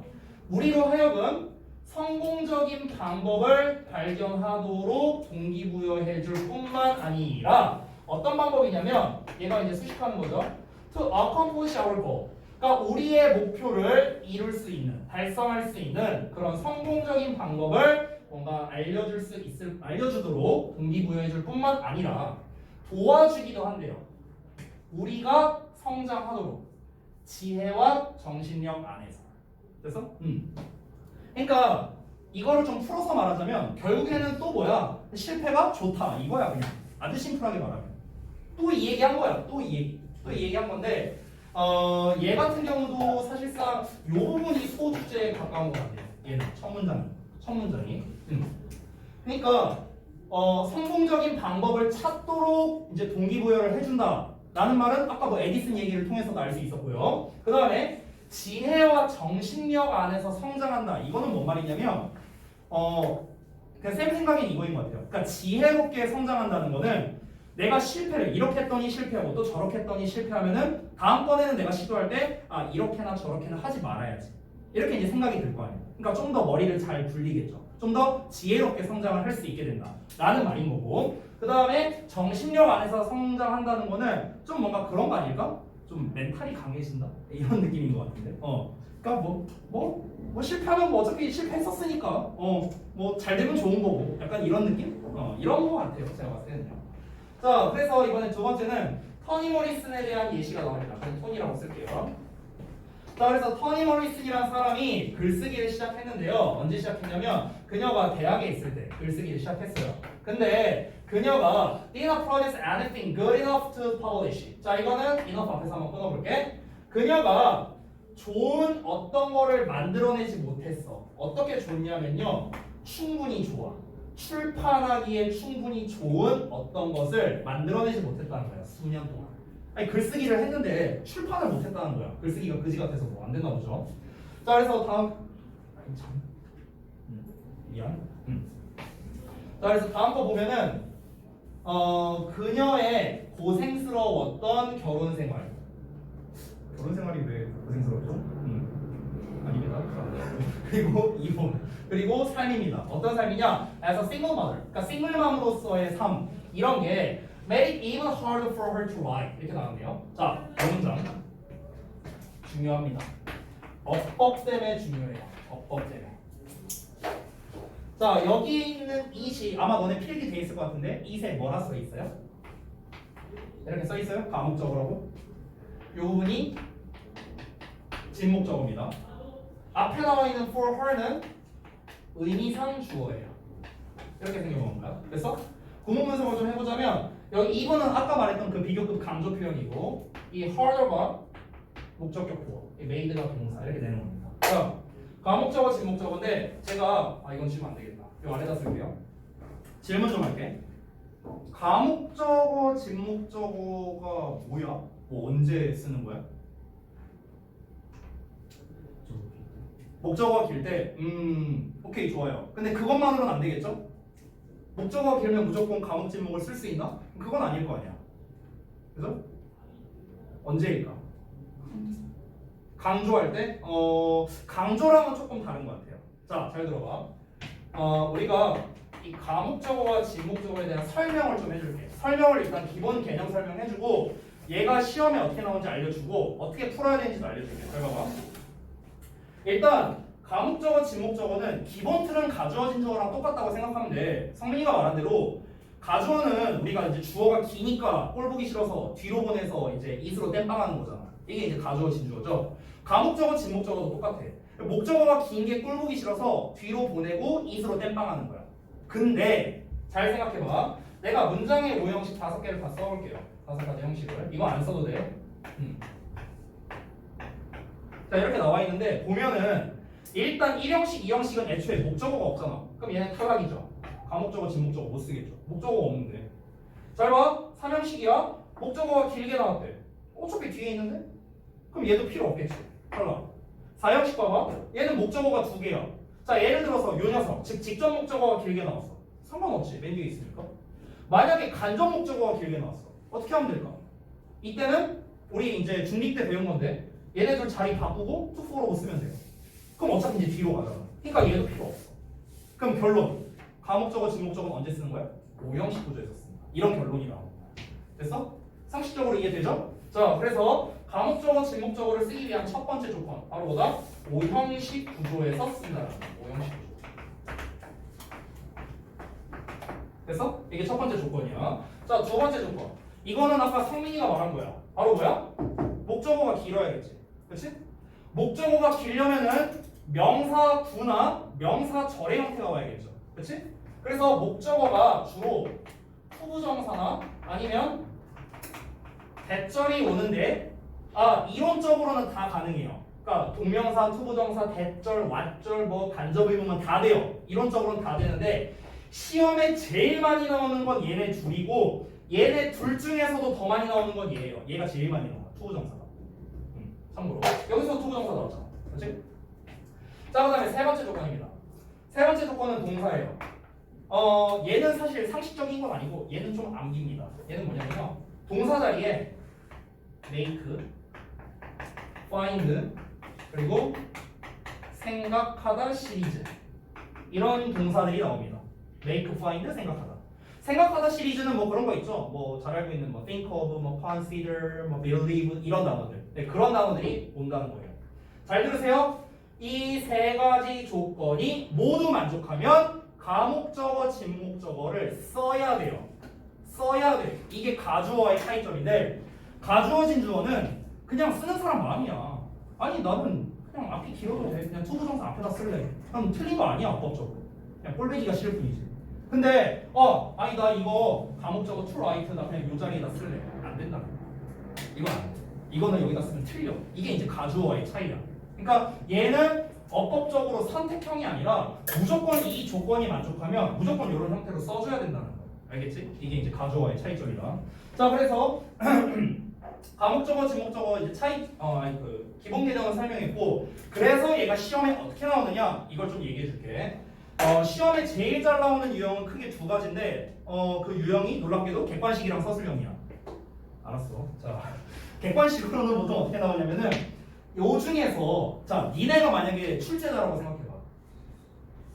A: 우리로 하여금 성공적인 방법을 발견하도록 동기부여해줄 뿐만 아니라 어떤 방법이냐면 얘가 이제 수식하는 거죠. To accomplish our goal. 그러니까 우리의 목표를 이룰 수 있는, 달성할 수 있는 그런 성공적인 방법을 뭔가 알려주도록 동기부여해줄 뿐만 아니라 도와주기도 한대요. 우리가 성장하도록 지혜와 정신력 안에서. 그래서 그러니까 이거를 좀 풀어서 말하자면 결국에는 또 뭐야? 실패가 좋다 이거야. 그냥 아주 심플하게 말하면 또 이 얘기한 거야. 또 이 얘기한 건데 얘 같은 경우도 사실상 요 부분이 소주제에 가까운 것 같아요. 얘는 첫 문장이. 그러니까 성공적인 방법을 찾도록 이제 동기부여를 해준다. 라는 말은 아까 뭐 에디슨 얘기를 통해서도 알 수 있었고요. 그 다음에 지혜와 정신력 안에서 성장한다. 이거는 뭔 말이냐면 그냥 쌤 생각엔 이거인 것 같아요. 그러니까 지혜롭게 성장한다는 거는 내가 실패를 이렇게 했더니 실패하고 또 저렇게 했더니 실패하면은 다음번에는 내가 시도할 때 이렇게나 저렇게나 하지 말아야지. 이렇게 이제 생각이 들 거 아니에요. 그러니까 좀 더 머리를 잘 굴리겠죠. 좀 더 지혜롭게 성장을 할 수 있게 된다. 라는 말인 거고. 그 다음에 정신력 안에서 성장한다는 거는 좀 뭔가 그런 거 아닐까? 좀 멘탈이 강해진다? 이런 느낌인 것 같은데. 그러니까 뭐 실패하면 뭐 어차피 실패했었으니까 뭐 잘 되면 좋은 거고. 약간 이런 느낌? 이런 거 같아요. 제가 봤을 때는요. 자, 그래서 이번에 두 번째는 터니 모리슨에 대한 예시가 나옵니다. 그냥 토니라고 쓸게요. 자, 그래서 터니 모리슨이라는 사람이 글쓰기를 시작했는데요. 언제 시작했냐면 그녀가 대학에 있을 때 글쓰기를 시작했어요. 근데 그녀가 did not produce anything good enough to publish. 자, 이거는 enough 앞에서 한번 끊어볼게. 그녀가 좋은 어떤 거를 만들어내지 못했어. 어떻게 좋냐면요. 충분히 좋아. 출판하기에 충분히 좋은 어떤 것을 만들어내지 못했다는 거야. 수년 동안. 아니 글쓰기를 했는데 출판을 못했다는 거야. 글쓰기가 그지 같아서 뭐 안 됐나 보죠. 자 그래서 다음 아니 참 미안. 자 그래서 다음 거 보면은 그녀의 고생스러웠던 결혼 생활. 결혼 생활이 왜 고생스럽죠? 아닙니다. 그리고 이혼. 그리고 삶입니다. 어떤 삶이냐? As a single mother. 그러니까 싱글맘으로서의 삶. 이런 게 made it even harder for her to write. 이렇게 나왔네요. 자, 이 문장 중요합니다. 어법 때문에 중요해요. 어법 때문에. 자, 여기 있는 it이 아마 너네 필기 돼 있을 것 같은데 it에 뭐라 써 있어요? 이렇게 써 있어요? 가목적어라고. 이 부분이 진목적어입니다. 앞에 나와 있는 for her는 의미상 주어예요. 이렇게 생겨본 거야. 그래서 구문 분석을 좀 해보자면 여기 2번은 아까 말했던 그 비교급 강조 표현이고 이 harder가 목적격 보어, 이 made가 동사 이렇게 되는 겁니다. 자, 가목적어, 진목적어인데 제가 이건 지우면 안 되겠다. 이 아래다 쓸게요. 질문 좀 할게. 가목적어, 진목적어가 뭐야? 뭐 언제 쓰는 거야? 목적어가 길 때, 오케이 좋아요. 근데 그것만으로는 안 되겠죠? 목적어가 길면 무조건 가목, 진목을 쓸 수 있나? 그건 아닐 거 아니야. 그래서 언제일까? 강조할 때, 강조랑은 조금 다른 것 같아요. 자, 잘 들어봐. 우리가 이 가목적어와 진목적어에 대한 설명을 좀 해줄게. 설명을 일단 기본 개념 설명해주고 얘가 시험에 어떻게 나오는지 알려주고 어떻게 풀어야 되는지도 알려줄게. 잘 봐봐. 일단 가목적어, 진목적어는 기본 틀은 가주어, 진주어랑 똑같다고 생각하면 돼. 성민이가 말한 대로 가주어는 우리가 이제 주어가 기니까 꼴 보기 싫어서 뒤로 보내서 이제 it으로 땜빵하는 거잖아. 이게 이제 가주어, 진주어죠. 가목적어, 진목적어도 똑같아. 목적어가 긴 게 꼴 보기 싫어서 뒤로 보내고 it으로 땜빵하는 거야. 근데 잘 생각해봐. 내가 문장의 모형식 5개를 다 써볼게요. 5가지 형식을. 이거 안 써도 돼. 자 이렇게 나와 있는데 보면은 일단 1형식, 2형식은 애초에 목적어가 없잖아. 그럼 얘는 탈락이죠. 가목적어, 진목적어 못 쓰겠죠. 목적어가 없는데. 잘 봐. 3형식이야. 목적어가 길게 나왔대. 어차피 뒤에 있는데? 그럼 얘도 필요 없겠지. 탈락. 4형식 봐봐. 얘는 목적어가 2개야. 자 예를 들어서 요 녀석, 즉 직접 목적어가 길게 나왔어. 상관없지. 맨 뒤에 있으니까. 만약에 간접 목적어가 길게 나왔어. 어떻게 하면 될까? 이때는 우리 이제 중2 때 배운 건데 얘네들 자리 바꾸고 to follow 쓰면 돼요. 그럼 어차피 이제 뒤로 가잖아. 그러니까 얘도 필요 없어. 그럼 결론. 가목적어, 진목적어는 언제 쓰는 거야? 5형식 구조에서 씁니다. 이런 결론이 나옵니다. 됐어? 상식적으로 이해되죠? 자, 그래서 가목적어, 진목적어를 쓰기 위한 첫 번째 조건 바로 뭐다? 5형식 구조에서 쓴다라는 거야. 5형식 구조. 됐어? 이게 첫 번째 조건이야. 자, 두 번째 조건. 이거는 아까 성민이가 말한 거야. 바로 뭐야? 목적어가 길어야겠지. 그렇지? 목적어가 길려면은 명사구나 명사절의 형태가 와야겠죠. 그렇지? 그래서 목적어가 주로 투부정사나 아니면 대절이 오는데 이론적으로는 다 가능해요. 그러니까 동명사, 투부정사, 대절, 왓절, 뭐 간접의문은 다 돼요. 이론적으로는 다 되는데 시험에 제일 많이 나오는 건 얘네 둘이고 얘네 둘 중에서도 더 많이 나오는 건 얘예요. 얘가 제일 많이 나와. 투부정사가. 참고로 여기서 투부정사 나왔잖아. 그렇지? 자, 그다음에 세 번째 조건입니다. 세 번째 조건은 동사예요. 얘는 사실 상식적인 건 아니고 얘는 좀 암기입니다. 얘는 뭐냐면요. 동사 자리에 make, find, 그리고 생각하다 시리즈 이런 동사들이 나옵니다. make, find, 생각하다. 생각하다 시리즈는 뭐 그런 거 있죠. 뭐 잘 알고 있는 뭐 think of, 뭐 consider, 뭐 believe 이런 단어들. 네, 그런 단어들이 온다는 거예요. 잘 들으세요. 이 세 가지 조건이 모두 만족하면 가목적어, 진목적어를 써야 돼요. 써야 돼. 이게 가주어와의 차이점인데 가주어, 진주어는 그냥 쓰는 사람 마음이야. 아니 나는 그냥 앞이 길어도 돼. 그냥 투부정사 앞에다 쓸래. 그럼 틀린 거 아니야 법적으로. 그냥 꼴배기가 싫을 뿐이지. 근데 아니 나 이거 가목적어 to write 나 그냥 요 자리에다 쓸래. 안 된다. 이건 안 돼. 이거는 여기다 쓰면 틀려. 이게 이제 가주어와의 차이야. 그러니까 얘는 어법적으로 선택형이 아니라 무조건 이 조건이 만족하면 무조건 이런 형태로 써줘야 된다는 거야. 알겠지? 이게 이제 가조와의 차이점이다. 자, 그래서 과목적어, 지목적어 이제 그 기본 개념을 설명했고, 그래서 얘가 시험에 어떻게 나오느냐 이걸 좀 얘기해줄게. 시험에 제일 잘 나오는 유형은 크게 두 가지인데, 그 유형이 놀랍게도 객관식이랑 서술형이야. 알았어. 자, 객관식으로는 보통 어떻게 나오냐면은 요 중에서 자, 니네가 만약에 출제자라고 생각해봐.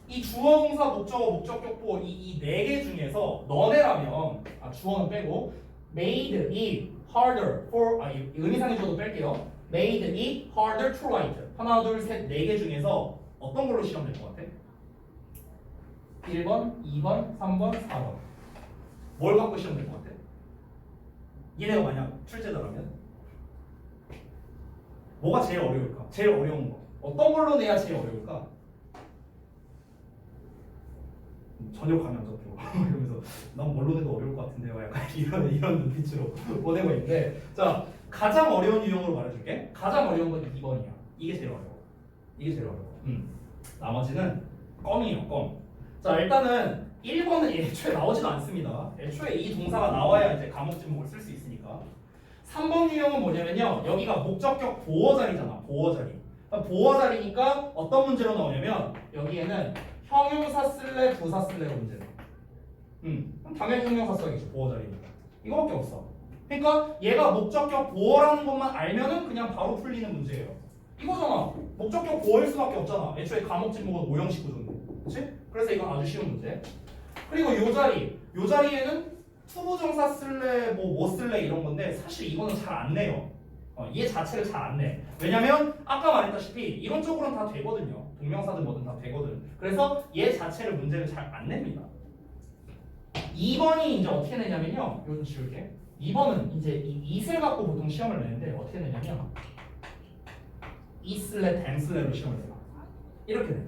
A: 이 주어, 동사, 목적어, 목적격보 이 네 개 중에서 너네라면 주어는 빼고 made it harder for 의미상의 주어도 뺄게요. made it harder to write 하나, 둘, 셋, 네 개 중에서 어떤 걸로 시험 될 것 같아? 1번, 2번, 3번, 4번 뭘 갖고 시험 될 것 같아? 얘네가 만약 출제자라면 뭐가 제일 어려울까? 제일 어려운 거 어떤 걸로 내야 제일 어려울까? 전혀 감이 안 잡혀 이러면서 난 뭘로 내도 어려울 것 같은데요 약간 이런 눈빛으로 보내고 있는데 자 가장 어려운 유형으로 말해줄게 가장 어려운 건 2번이야 이게 제일 어려워 이게 제일 어려워 나머지는 껌이에요 껌 자 일단은 1번은 애초에 나오지도 않습니다 애초에 이 동사가 나와야 이제 과목 지목을 쓸 수 있으니까 3번 유형은 뭐냐면요 여기가 목적격 보어 자리잖아 보어 자리 보어 자리니까 어떤 문제로 나오냐면 여기에는 형용사 쓸래 부사 쓸래로 문제 내. 그럼 당연히 형용사 써야겠지 보어 자리니까 이거밖에 없어. 그러니까 얘가 목적격 보어라는 것만 알면은 그냥 바로 풀리는 문제예요. 이거잖아. 목적격 보어일 수밖에 없잖아. 애초에 과목 지목은 5형식 구조인데, 그렇지? 그래서 이건 아주 쉬운 문제. 그리고 요 자리에는 투부정사 쓸래 뭐 쓸래 이런 건데 사실 이거는 잘 안 내요. 얘 자체를 잘 안 내. 왜냐면 아까 말했다시피 이론적으로는 다 되거든요. 동명사든 뭐든 다 되거든. 그래서 얘 자체를 문제를 잘 안 냅니다. 2번이 이제 어떻게 내냐면요. 이거 좀 지울게. 2번은 이제 이 it을 갖고 보통 시험을 내는데 어떻게 내냐면 it슬래 dam슬래로 시험을 내요. 이렇게 내.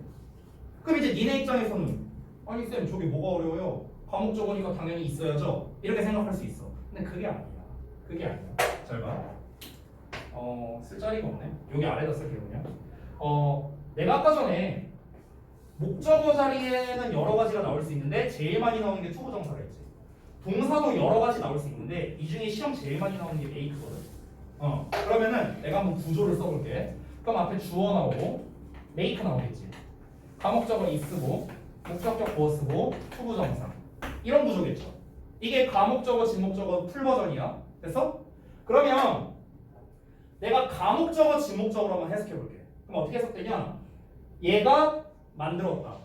A: 그럼 이제 니네 입장에서는 아니 쌤 저게 뭐가 어려워요? 과목적어니까 당연히 있어야죠. 이렇게 생각할 수 있어. 근데 그게 아니야. 그게 아니야. 잘 봐. 쓸 자리가 없네. 여기 아래다 쓸게요 그냥. 내가 아까 전에 목적어 자리에는 여러 가지가 나올 수 있는데 제일 많이 나오는 게 투부정사가 있지. 동사도 여러 가지 나올 수 있는데 이 중에 시험 제일 많이 나오는 게 make거든. 그러면은 내가 한번 구조를 써볼게. 그럼 앞에 주어 나오고 make 나오겠지. 과목적어 is 쓰고 목적격 보어 쓰고 투부정사 이런 구조겠죠. 이게 과목적어 지목적어 풀 버전이야. 됐어? 그러면 내가 과목적어 지목적으로 한번 해석해볼게. 그럼 어떻게 해석되냐? 얘가 만들었다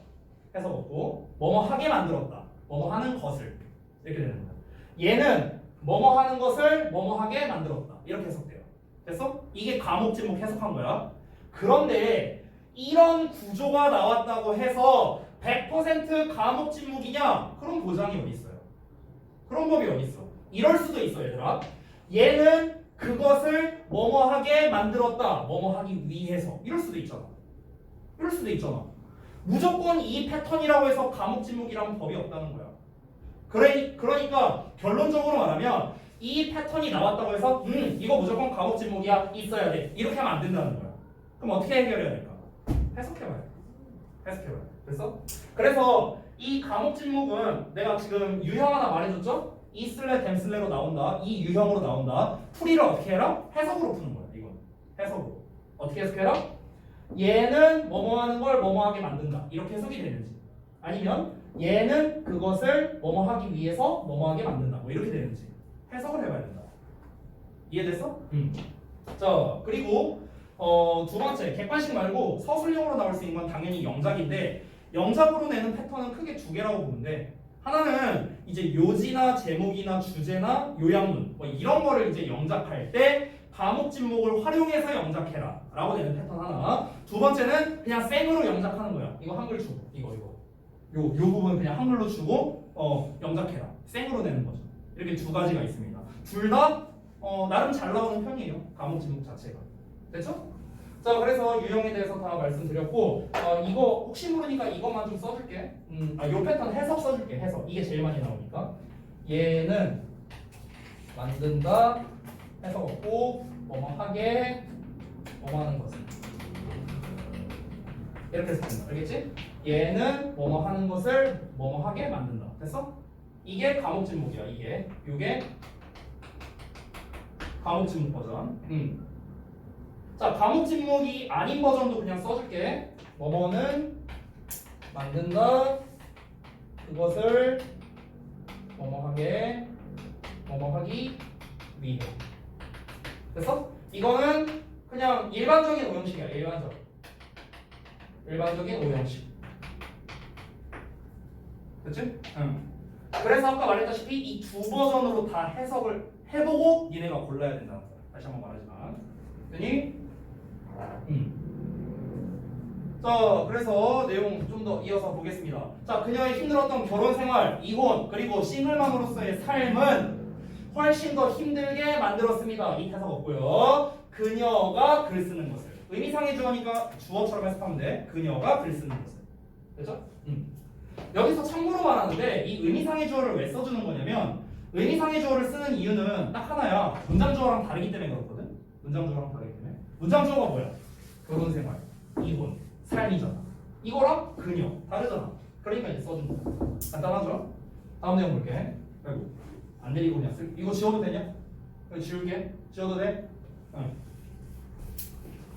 A: 해석 없고 뭐뭐 하게 만들었다 뭐뭐 하는 것을 이렇게 되는 거야. 얘는 뭐뭐 하는 것을 뭐뭐 하게 만들었다 이렇게 해석돼요. 됐어? 이게 과목 지목 해석한 거야. 그런데 이런 구조가 나왔다고 해서 100% 과목 지목이냐? 그런 보장이 어디 있어요? 그런 법이 어디 있어? 이럴 수도 있어 얘들아. 얘는 그것을 뭐뭐 하게 만들었다 뭐뭐 하기 위해서 이럴 수도 있잖아. 이럴 수도 있잖아. 무조건 이 패턴이라고 해서 과목 지목이라는 법이 없다는 거야. 그러니까 결론적으로 말하면 이 패턴이 나왔다고 해서 이거 무조건 과목 지목이야 있어야 돼 이렇게 하면 안 된다는 거야. 그럼 어떻게 해결해야 될까? 해석해봐요. 그래서 이 과목 지목은 내가 지금 유형 하나 말해줬죠? 이슬래 댐슬래로 나온다. 이 유형으로 나온다. 풀이를 어떻게 해라? 해석으로 푸는 거야. 이건 해석으로. 어떻게 해석해라? 얘는 뭐뭐 하는 걸 뭐뭐 하게 만든다. 이렇게 해석이 되는지 아니면 얘는 그것을 뭐뭐 하기 위해서 뭐뭐 하게 만든다. 뭐 이렇게 되는지 해석을 해봐야 된다. 이해됐어? 자 그리고 두 번째 객관식 말고 서술형으로 나올 수 있는 건 당연히 영작인데 영작으로 내는 패턴은 크게 두 개라고 보는데 하나는 이제 요지나 제목이나 주제나 요약문 뭐 이런 거를 이제 영작할 때 과목 지목을 활용해서 영작해라 라고 되는 패턴 하나. 두 번째는 그냥 생으로 영작하는 거야. 이거 한글 주고 요 부분 그냥 한글로 주고 영작해라 생으로 내는 거죠. 이렇게 두 가지가 있습니다. 둘 다 나름 잘 나오는 편이에요. 과목 지목 자체가. 됐죠? 자 그래서 유형에 대해서 다 말씀드렸고 이거 혹시 모르니까 이것만 좀 써줄게. 요 패턴 해석 써줄게. 해석 이게 제일 많이 나오니까 얘는 만든다 해석 없고 뭐뭐 하게 뭐뭐 하는 것은 이렇게 해서 된다. 알겠지? 얘는 뭐뭐 하는 것을 뭐뭐 하게 만든다. 됐어? 이게 과목 진목이야. 이게 과목 진목 버전. 자, 과목 진목이 아닌 버전도 그냥 써줄게. 뭐뭐는 만든다. 그것을 뭐뭐 하게, 뭐뭐 하기 위해. 됐어? 이거는 그냥 일반적인 오형식이야. 일반적인 오형식. 그치? 응. 그래서 아까 말했다시피 이 두 버전으로 다 해석을 해보고 니네가 골라야 된다는 거야. 다시 한번 말하지만. 됐니? 자, 그래서 내용 좀 더 이어서 보겠습니다. 자, 그녀의 힘들었던 결혼 생활, 이혼, 그리고 싱글맘으로서의 삶은 훨씬 더 힘들게 만들었습니다. 이 해석 없고요. 그녀가 글 쓰는 것을. 의미상의 주어니까 주어처럼 해석하면 돼. 그녀가 글 쓰는 것을. 됐죠? 여기서 참고로 말하는데 이 의미상의 주어를 왜 써주는 거냐면 의미상의 주어를 쓰는 이유는 딱 하나야. 문장 주어랑 다르기 때문에 그렇거든. 문장 주어랑 다르기 때문에. 문장 주어가 뭐야? 결혼 생활, 이혼, 삶이잖아. 이거랑 그녀 다르잖아. 그러니까 이제 써준 거야. 간단하죠? 다음 내용 볼게. 아이고 안 내리고 그냥 쓸. 이거 지워도 되냐? 이거 지울게. 지워도 돼? 응.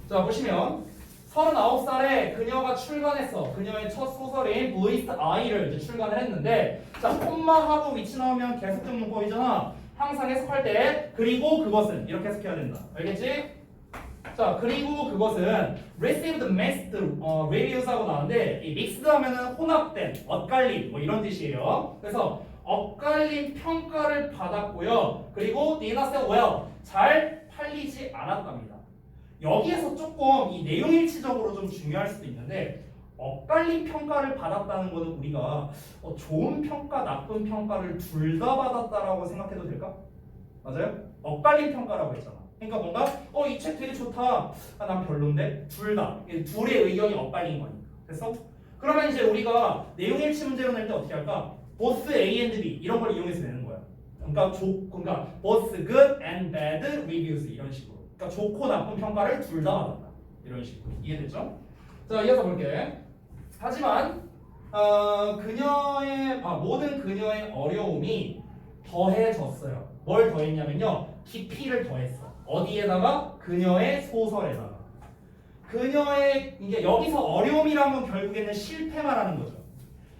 A: 자, 보시면 39살에 그녀가 출간했어. 그녀의 첫 소설인 부이스트 아이를 이제 출간을 했는데, 자, 콤마하고 위치 나오면 계속적 문법이잖아. 항상 해석할 때 그리고 그것은 이렇게 해석해야 된다. 알겠지? 자, 그리고 그것은 received mixed reviews하고 나오는데 이 mixed 하면은 혼합된, 엇갈린 뭐 이런 뜻이에요. 그래서 엇갈린 평가를 받았고요. 그리고 did not sell well, 잘 팔리지 않았답니다. 여기에서 조금 이 내용 일치적으로 좀 중요할 수도 있는데 엇갈린 평가를 받았다는 것은 우리가 좋은 평가, 나쁜 평가를 둘 다 받았다라고 생각해도 될까? 맞아요? 엇갈린 평가라고 했잖아. 그러니까 뭔가 이 책 되게 좋다. 아, 난 별론데? 둘 다. 둘의 의견이 엇갈린 거니까. 됐어? 그러면 이제 우리가 내용 일치 문제로 낼 때 어떻게 할까? both A and B 이런 걸 이용해서 내는 거야. 그러니까 both good and bad reviews 이런 식으로. 그러니까 좋고 나쁜 평가를 둘 다 받았다. 이런 식으로. 이해됐죠? 자, 이어서 볼게. 하지만 모든 그녀의 어려움이 더해졌어요. 뭘 더했냐면요. 깊이를 더했어. 어디에다가? 그녀의 소설에다가. 그녀의 이게 여기서 어려움이란 건 결국에는 실패 말하는 거죠.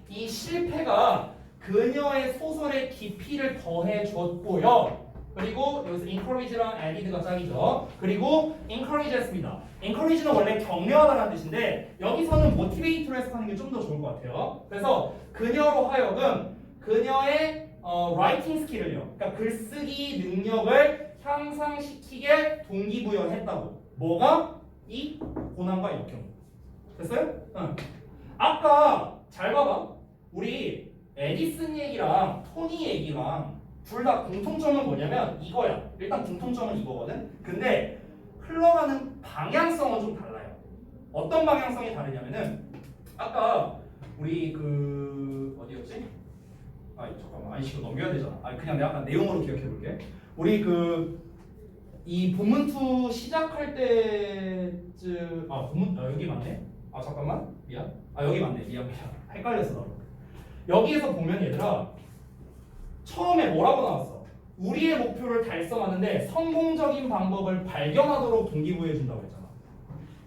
A: 이 실패가 그녀의 소설의 깊이를 더해줬고요. 그리고 여기서 encourage랑 added가 짝이죠. 그리고 encourage 했습니다. encourage는 원래 격려하다라는 뜻인데 여기서는 motivate로 해석하는 게 좀 더 좋을 것 같아요. 그래서 그녀로 하여금 그녀의 writing 스킬을요. 그러니까 글쓰기 능력을 향상시키게 동기부여했다고. 뭐가? 이 고난과 역경. 됐어요? 응. 아까 잘 봐봐. 우리 에디슨 얘기랑 토니 얘기랑 둘 다 공통점은 뭐냐면 이거야. 일단 공통점은 이거거든. 근데 흘러가는 방향성은 좀 달라요. 어떤 방향성이 다르냐면은 아까 우리 어디였지? 잠깐만. 이거 넘겨야 되잖아. 그냥 내가 아까 내용으로 기억해 볼게. 우리 이 본문2 시작할 때쯤 여기 맞네. 잠깐만. 미안. 여기 맞네. 미안. 헷갈렸어 나도. 여기에서 보면 얘들아 처음에 뭐라고 나왔어? 우리의 목표를 달성하는데 성공적인 방법을 발견하도록 동기부여해 준다고 했잖아.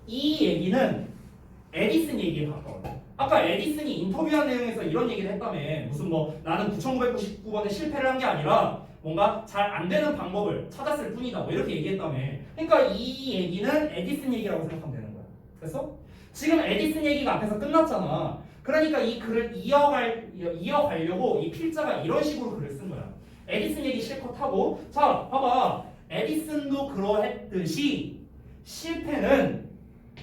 A: 이 얘기는 에디슨 얘기에 가까워요. 아까 에디슨이 인터뷰한 내용에서 이런 얘기를 했다며. 무슨 나는 9999번에 실패를 한 게 아니라 뭔가 잘 안 되는 방법을 찾았을 뿐이다. 이렇게 얘기했다며. 그러니까 이 얘기는 에디슨 얘기라고 생각하면 되는 거야. 그래서 지금 에디슨 얘기가 앞에서 끝났잖아. 그러니까 이 글을 이어가려고 이 필자가 이런 식으로 글을 쓴 거야. 에디슨 얘기 실컷 하고, 자, 봐봐. 에디슨도 그러했듯이 실패는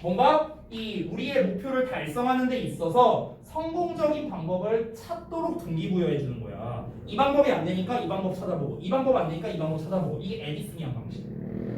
A: 뭔가 이 우리의 목표를 달성하는 데 있어서 성공적인 방법을 찾도록 동기부여해 주는 거야. 이 방법이 안 되니까 이 방법 찾아보고, 이 방법 안 되니까 이 방법 찾아보고. 이게 에디슨이 한 방식.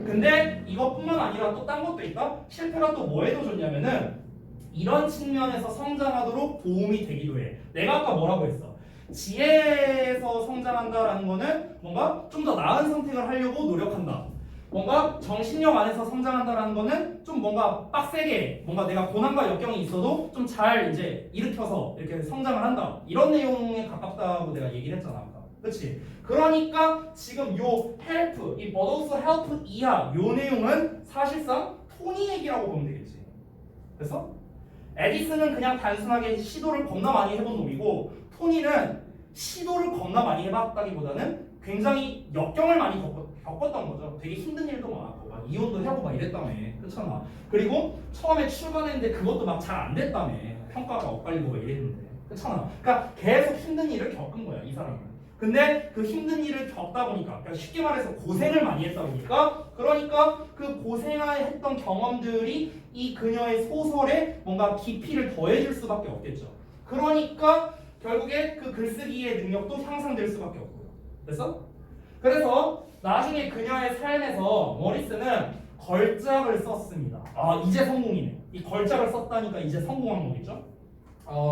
A: 근데 이것뿐만 아니라 또 딴 것도 있다. 실패가 또 뭐에도 좋냐면은 이런 측면에서 성장하도록 도움이 되기도 해. 내가 아까 뭐라고 했어? 지혜에서 성장한다라는 거는 뭔가 좀 더 나은 선택을 하려고 노력한다. 뭔가 정신력 안에서 성장한다라는 거는 좀 뭔가 빡세게 뭔가 내가 고난과 역경이 있어도 좀 잘 이제 일으켜서 이렇게 성장을 한다 이런 내용에 가깝다고 내가 얘기를 했잖아 아까. 그치? 그러니까 지금 요 help 이 but also help 이하 요 내용은 사실상 토니 얘기라고 보면 되겠지. 그래서 에디슨은 그냥 단순하게 시도를 겁나 많이 해본 놈이고 토니는 시도를 겁나 많이 해봤다기보다는 굉장히 역경을 많이 겪었던 거죠. 되게 힘든 일도 많았고 막 이혼도 하고 막 이랬다며. 그렇잖아. 그리고 처음에 출간했는데 그것도 막 잘 안 됐다며. 평가가 엇갈리고 막 이랬는데. 그렇잖아. 그러니까 계속 힘든 일을 겪은 거야 이 사람은. 근데 그 힘든 일을 겪다 보니까 그러니까 쉽게 말해서 고생을 많이 했다 보니까 그러니까 그 고생했던 경험들이 이 그녀의 소설에 뭔가 깊이를 더해줄 수밖에 없겠죠. 그러니까 결국에 그 글쓰기의 능력도 향상될 수밖에 없고요. 그래서 나중에 그녀의 삶에서 모리스는 걸작을 썼습니다. 아 이제 성공이네. 이 걸작을 썼다니까 이제 성공한 거겠죠.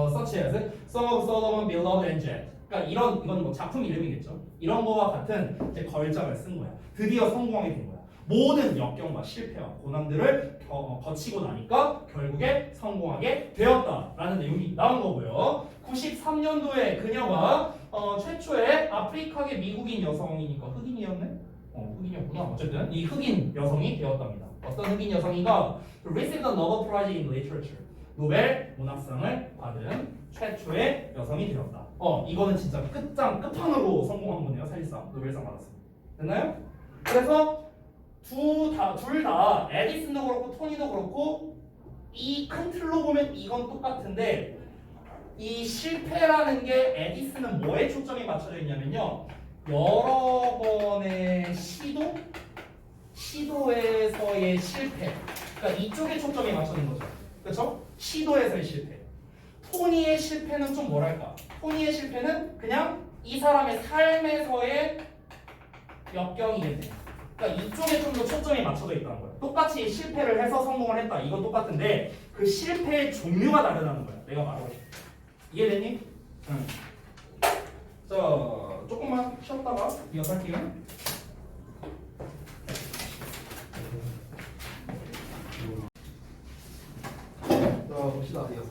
A: such as Song of Solomon, Beloved and Jet. 그러니까 이건 뭐 작품 이름이겠죠. 이런 거와 같은 이제 걸작을 쓴 거야. 드디어 성공하게 된 거야. 모든 역경과 실패와 고난들을 거치고 나니까 결국에 성공하게 되었다라는 내용이 나온 거고요. 93년도에 그녀가 최초의 아프리카계 미국인 여성이니까 흑인이었네? 흑인이었구나. 어쨌든 이 흑인 여성이 되었답니다. 어떤 흑인 여성인가? Received the Nobel Prize in Literature. 노벨 문학상을 받은 최초의 여성이 되었다. 이거는 진짜 끝판으로 성공한 거네요. 사실상 노벨상 받았습니다. 됐나요? 그래서 둘 다 에디슨도 그렇고 토니도 그렇고 이 큰 틀로 보면 이건 똑같은데 이 실패라는 게 에디슨은 뭐에 초점이 맞춰져 있냐면요. 여러 번의 시도에서의 실패. 그러니까 이쪽에 초점이 맞춰진 거죠. 그렇죠? 시도에서의 실패. 토니의 실패는 좀 뭐랄까? 토니의 실패는 그냥 이 사람의 삶에서의 역경이겠네. 그러니까 이쪽에 좀 더 초점이 맞춰져 있다는 거야. 똑같이 실패를 해서 성공을 했다. 이건 똑같은데 그 실패의 종류가 다르다는 거야. 내가 말하고 싶어. 이해됐니? 응. 자, 조금만 쉬었다가 이어서 할게요. 자, 봅시다. 이어서.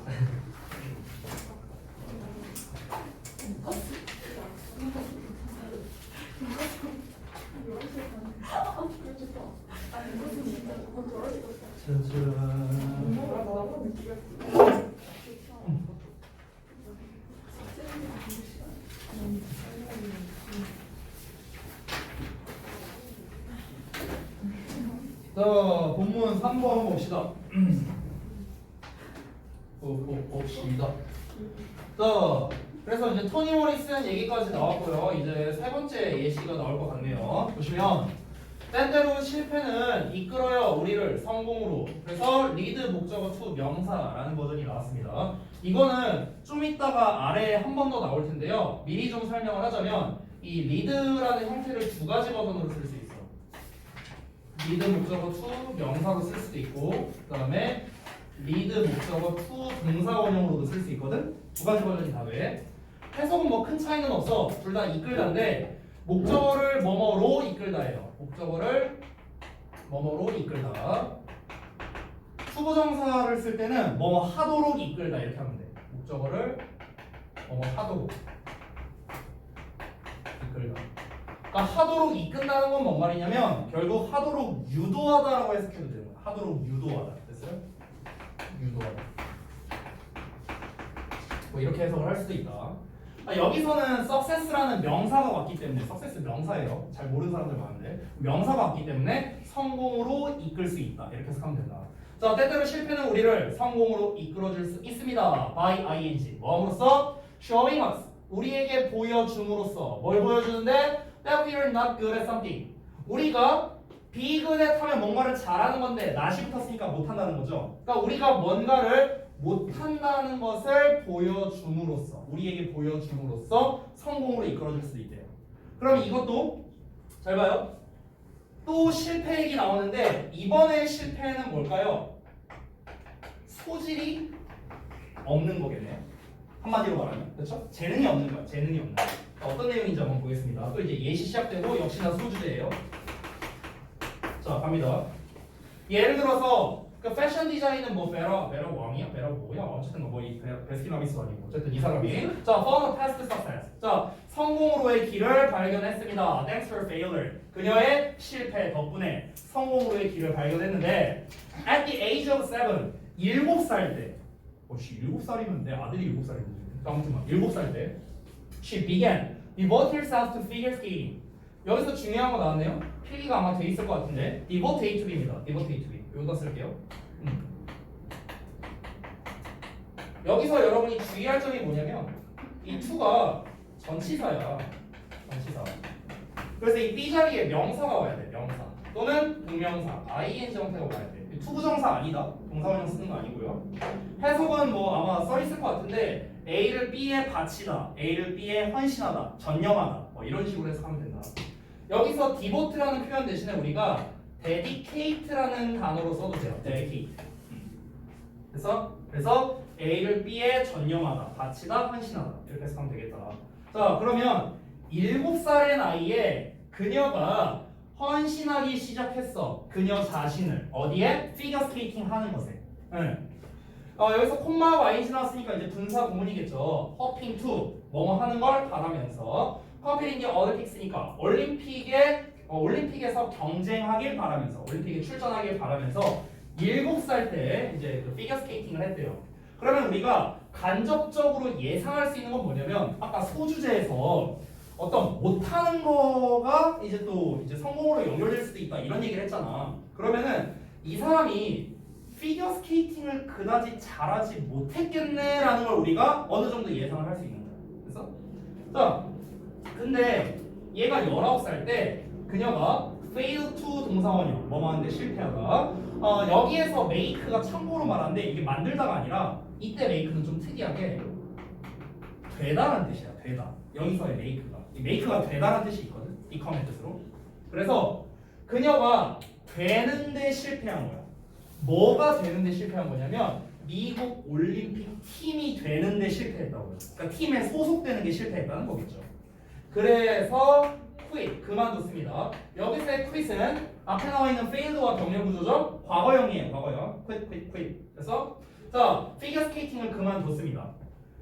A: 자, 본문 3번 봅시다. 봅시다. 자, 그래서 이제 토니 모리슨 얘기까지 나왔고요. 이제 세 번째 예시가 나올 것 같네요. 보시면 때때로 실패는 이끌어요 우리를 성공으로. 그래서 리드 목적어 to 명사라는 버전이 나왔습니다. 이거는 좀 이따가 아래에 한 번 더 나올 텐데요. 미리 좀 설명을 하자면 이 리드라는 형태를 두 가지 버전으로 쓸 수 있어. 리드 목적어 to 명사로 쓸 수도 있고 그 다음에 리드 목적어 to 동사 원형으로도 쓸 수 있거든. 두 가지 버전이 다 돼. 해석은 뭐 큰 차이는 없어. 둘 다 이끌다인데 목적어를 뭐뭐로 이끌다예요. 목적어를 뭐뭐로 이끌다. 투부정사를 쓸 때는 뭐뭐 하도록 이끌다 이렇게 하면 돼. 목적어를 뭐뭐 하도록 이끌다. 그러니까 하도록 이끈다는 건 뭔 말이냐면 결국 하도록 유도하다라고 해석해도 되는 거야. 하도록 유도하다. 됐어요? 유도하다. 뭐 이렇게 해석을 할 수도 있다. 여기서는 success라는 명사가 왔기 때문에 success 명사예요. 잘 모르는 사람들 많은데 명사가 왔기 때문에 성공으로 이끌 수 있다. 이렇게 해석하면 된다. 자, 때때로 실패는 우리를 성공으로 이끌어줄 수 있습니다. by ing 뭐함으로써? showing us 우리에게 보여줌으로써 뭘 보여주는데? that we are not good at something 우리가 be good at 하면 뭔가를 잘하는 건데 not이 붙었으니까 못한다는 거죠. 그러니까 우리가 뭔가를 못한다는 것을 보여줌으로써 우리에게 보여줌으로써 성공으로 이끌어줄 수 있대요. 그럼 이것도 잘 봐요. 또 실패 얘기 나오는데 이번에 실패는 뭘까요? 소질이 없는 거겠네요. 한마디로 말하면 그렇죠? 재능이 없는 거야. 재능이 없는 거야. 어떤 내용인지 한번 보겠습니다. 또 이제 예시 시작되고 역시나 소주제예요. 자, 갑니다. 예를 들어서 그 패션 디자인은 뭐 베라 왕이야? 베라 뭐야? 어쨌든 뭐이 베스킨라빈스 아니고 어쨌든 이 사람이 자, found a path to success. 자, 성공으로의 길을 발견했습니다. Thanks for failure. 그녀의 실패 덕분에 성공으로의 길을 발견했는데 at the age of 7, 7살 때. 씨, 7살이면 내 아들이 7살인데. 아무튼 7살 때 she began devote herself to figure skating. 여기서 중요한 거 나왔네요. 필기가 아마 돼 있을 것 같은데 devote A to B입니다. devote A to B. 여기다 쓸게요. 여기서 여러분이 주의할 점이 뭐냐면 이 to가 전치사야. 전치사. 그래서 이 B 자리에 명사가 와야 돼. 명사 또는 동명사 ing 형태가 와야 돼. 투부정사 아니다. 동사원형 쓰는 거 아니고요. 해석은 뭐 아마 써 있을 것 같은데 A를 B에 바치다, A를 B에 헌신하다, 전념하다 뭐 이런 식으로 해석하면 된다. 여기서 devote라는 표현 대신에 우리가 dedicate라는 단어로 써도 돼요. dedicate. 그래서 A를 B에 전념하다, 바치다, 헌신하다 이렇게 해석하면 되겠다. 자, 그러면 7살의 나이에 그녀가 헌신하기 시작했어. 그녀 자신을 어디에? 피겨 스케이팅 하는 것에. 여기서 콤마와 ing 나왔으니까 이제 분사 구문이겠죠. hoping to 뭐뭐 하는 걸 바라면서 competing in Olympics니까 올림픽에서 경쟁하길 바라면서 올림픽에 출전하길 바라면서 7살 때 이제 그 피겨 스케이팅을 했대요. 그러면 우리가 간접적으로 예상할 수 있는 건 뭐냐면 아까 소주제에서 어떤 못하는 거가 이제 또 이제 성공으로 연결될 수도 있다 이런 얘기를 했잖아. 그러면은 이 사람이 피겨 스케이팅을 그다지 잘하지 못했겠네라는 걸 우리가 어느 정도 예상을 할 수 있는 거야. 그래서 자, 근데 얘가 19살 때 그녀가 fail to 동사원형 뭐뭐 하는데 실패하다. 여기에서 make가 참고로 말하는데 이게 만들다가 아니라 이때 make는 좀 특이하게 되다라는 뜻이야. 되다. 여기서의 make가 이 make가 되다라는 뜻이 있거든. become의 뜻으로. 그래서 그녀가 되는데 실패한 거야. 뭐가 되는데 실패한 거냐면 미국 올림픽 팀이 되는데 실패했다고요. 그러니까 팀에 소속되는 게 실패했다는 거겠죠. 그래서 quit 그만뒀습니다. 여기서의 quit은 앞에 나와 있는 failed와 병렬 구조죠. 과거형이에요. 과거형. quit. 그래서 자 피겨 스케이팅을 그만뒀습니다.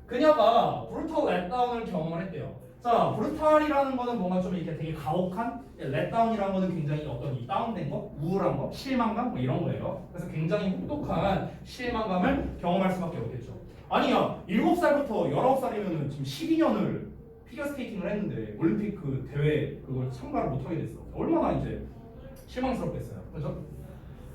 A: 그녀가 brutal letdown을 경험을 했대요. 자, 브루탈이라는 거는 뭔가 좀 이렇게 되게 가혹한, 렛다운이라는 거는 굉장히 어떤 이 다운된 거, 우울한 거, 실망감 뭐 이런 거예요. 그래서 굉장히 혹독한 실망감을 경험할 수밖에 없겠죠. 아니야, 7살부터 19살이면 지금 12년을 피겨스케이팅을 했는데 올림픽 그 대회 그걸 참가를 못하게 됐어. 얼마나 이제 실망스럽겠어요. 그죠?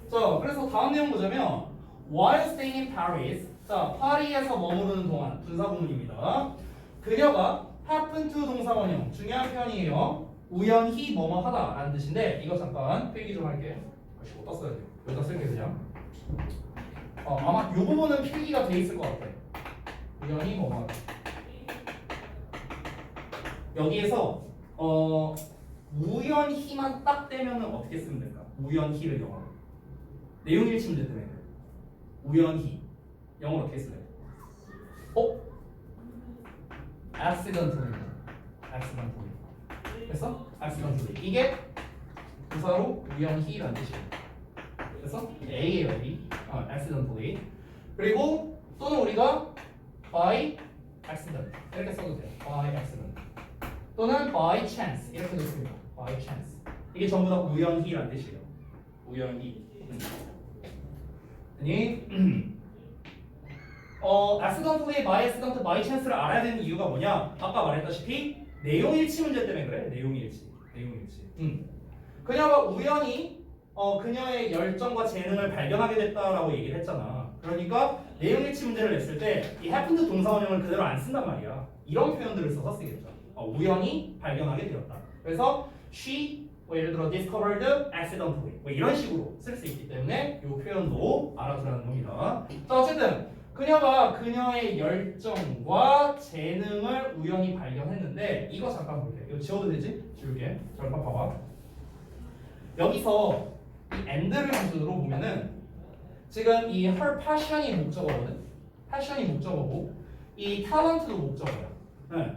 A: 자, 그래서 다음 내용 보자면 while staying in Paris, 자, 파리에서 머무르는 동안 분사구문입니다. 그녀가 happen to 동사원형 중요한 표현이에요. 우연히 뭐뭐 하다 라는 뜻인데 이거 잠깐 필기 좀 할게. 어디다 써야 돼요? 여기다 쓸게 그냥. 아마 이 부분은 필기가 돼 있을 것 같아. 우연히 뭐뭐 하다. 여기에서 우연히만 딱 떼면은 어떻게 쓰면 될까? 우연히를 영어로. 내용 일치 문제 때문에 그래. 우연히 영어로 어떻게 쓰래? accidentally. 그래서 accidentally 이게 부사로 우연히라는 뜻이에요. 그래서 A예요, A. accidentally. 그리고 또는 우리가 by accident 이렇게 써도 돼요. by accident. 또는 by chance 이렇게 됐습니다. by chance. 이게 전부 다 우연히라는 뜻이에요. 우연히. 아니 accidentally, by accident, by chance를 알아야 되는 이유가 뭐냐? 아까 말했다시피 내용일치 문제 때문에 그래. 내용일치. 그녀가 우연히 그녀의 열정과 재능을 발견하게 됐다라고 얘기를 했잖아. 그러니까 내용일치 문제를 냈을 때 이 happened 동사원형을 그대로 안 쓴단 말이야. 이런 표현들을 써서 쓰겠죠. 우연히 발견하게 되었다. 그래서 she 예를 들어 discovered accidentally 뭐 이런 식으로 쓸 수 있기 때문에 이 표현도 알아두라는 겁니다. 자, 어쨌든 그녀가 그녀의 열정과 재능을 우연히 발견했는데 이거 잠깐 볼게. 이거 지워도 되지? 지울게. 잠깐 봐봐. 여기서 이 and를 기준으로 보면은 지금 이 her passion이 목적어거든. passion이 목적어고 이 talent도 목적어야. 네.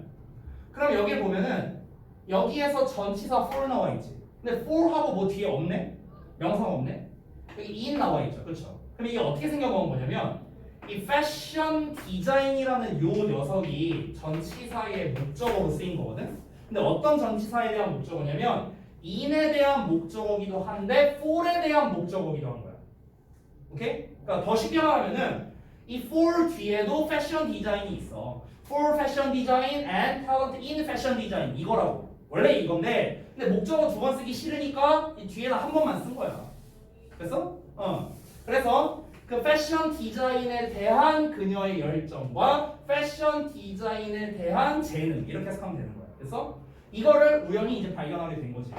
A: 그럼 여기 보면은 여기에서 전치사 for 나와 있지. 근데 for하고 뭐 뒤에 없네? 명사가 없네. 여기 in 나와 있죠, 그렇죠? 그럼 이게 어떻게 생겨본 거냐면 이 패션 디자인이라는 요 녀석이 전치사의 목적어로 쓰인 거거든. 근데 어떤 전치사에 대한 목적어냐면 in에 대한 목적어기도 한데 for에 대한 목적어기도 한 거야. 오케이? 그러니까 더 쉽게 말하면은 이 for 뒤에도 패션 디자인이 있어. for fashion design and talent in fashion design 이거라고. 원래 이건데 근데 목적어 두 번 쓰기 싫으니까 이 뒤에다 한 번만 쓴 거야. 됐어? 그래서 그 패션 디자인에 대한 그녀의 열정과 패션 디자인에 대한 재능 이렇게 해석하면 되는 거야. 그래서 이거를 우연히 이제 발견하게 된 거지.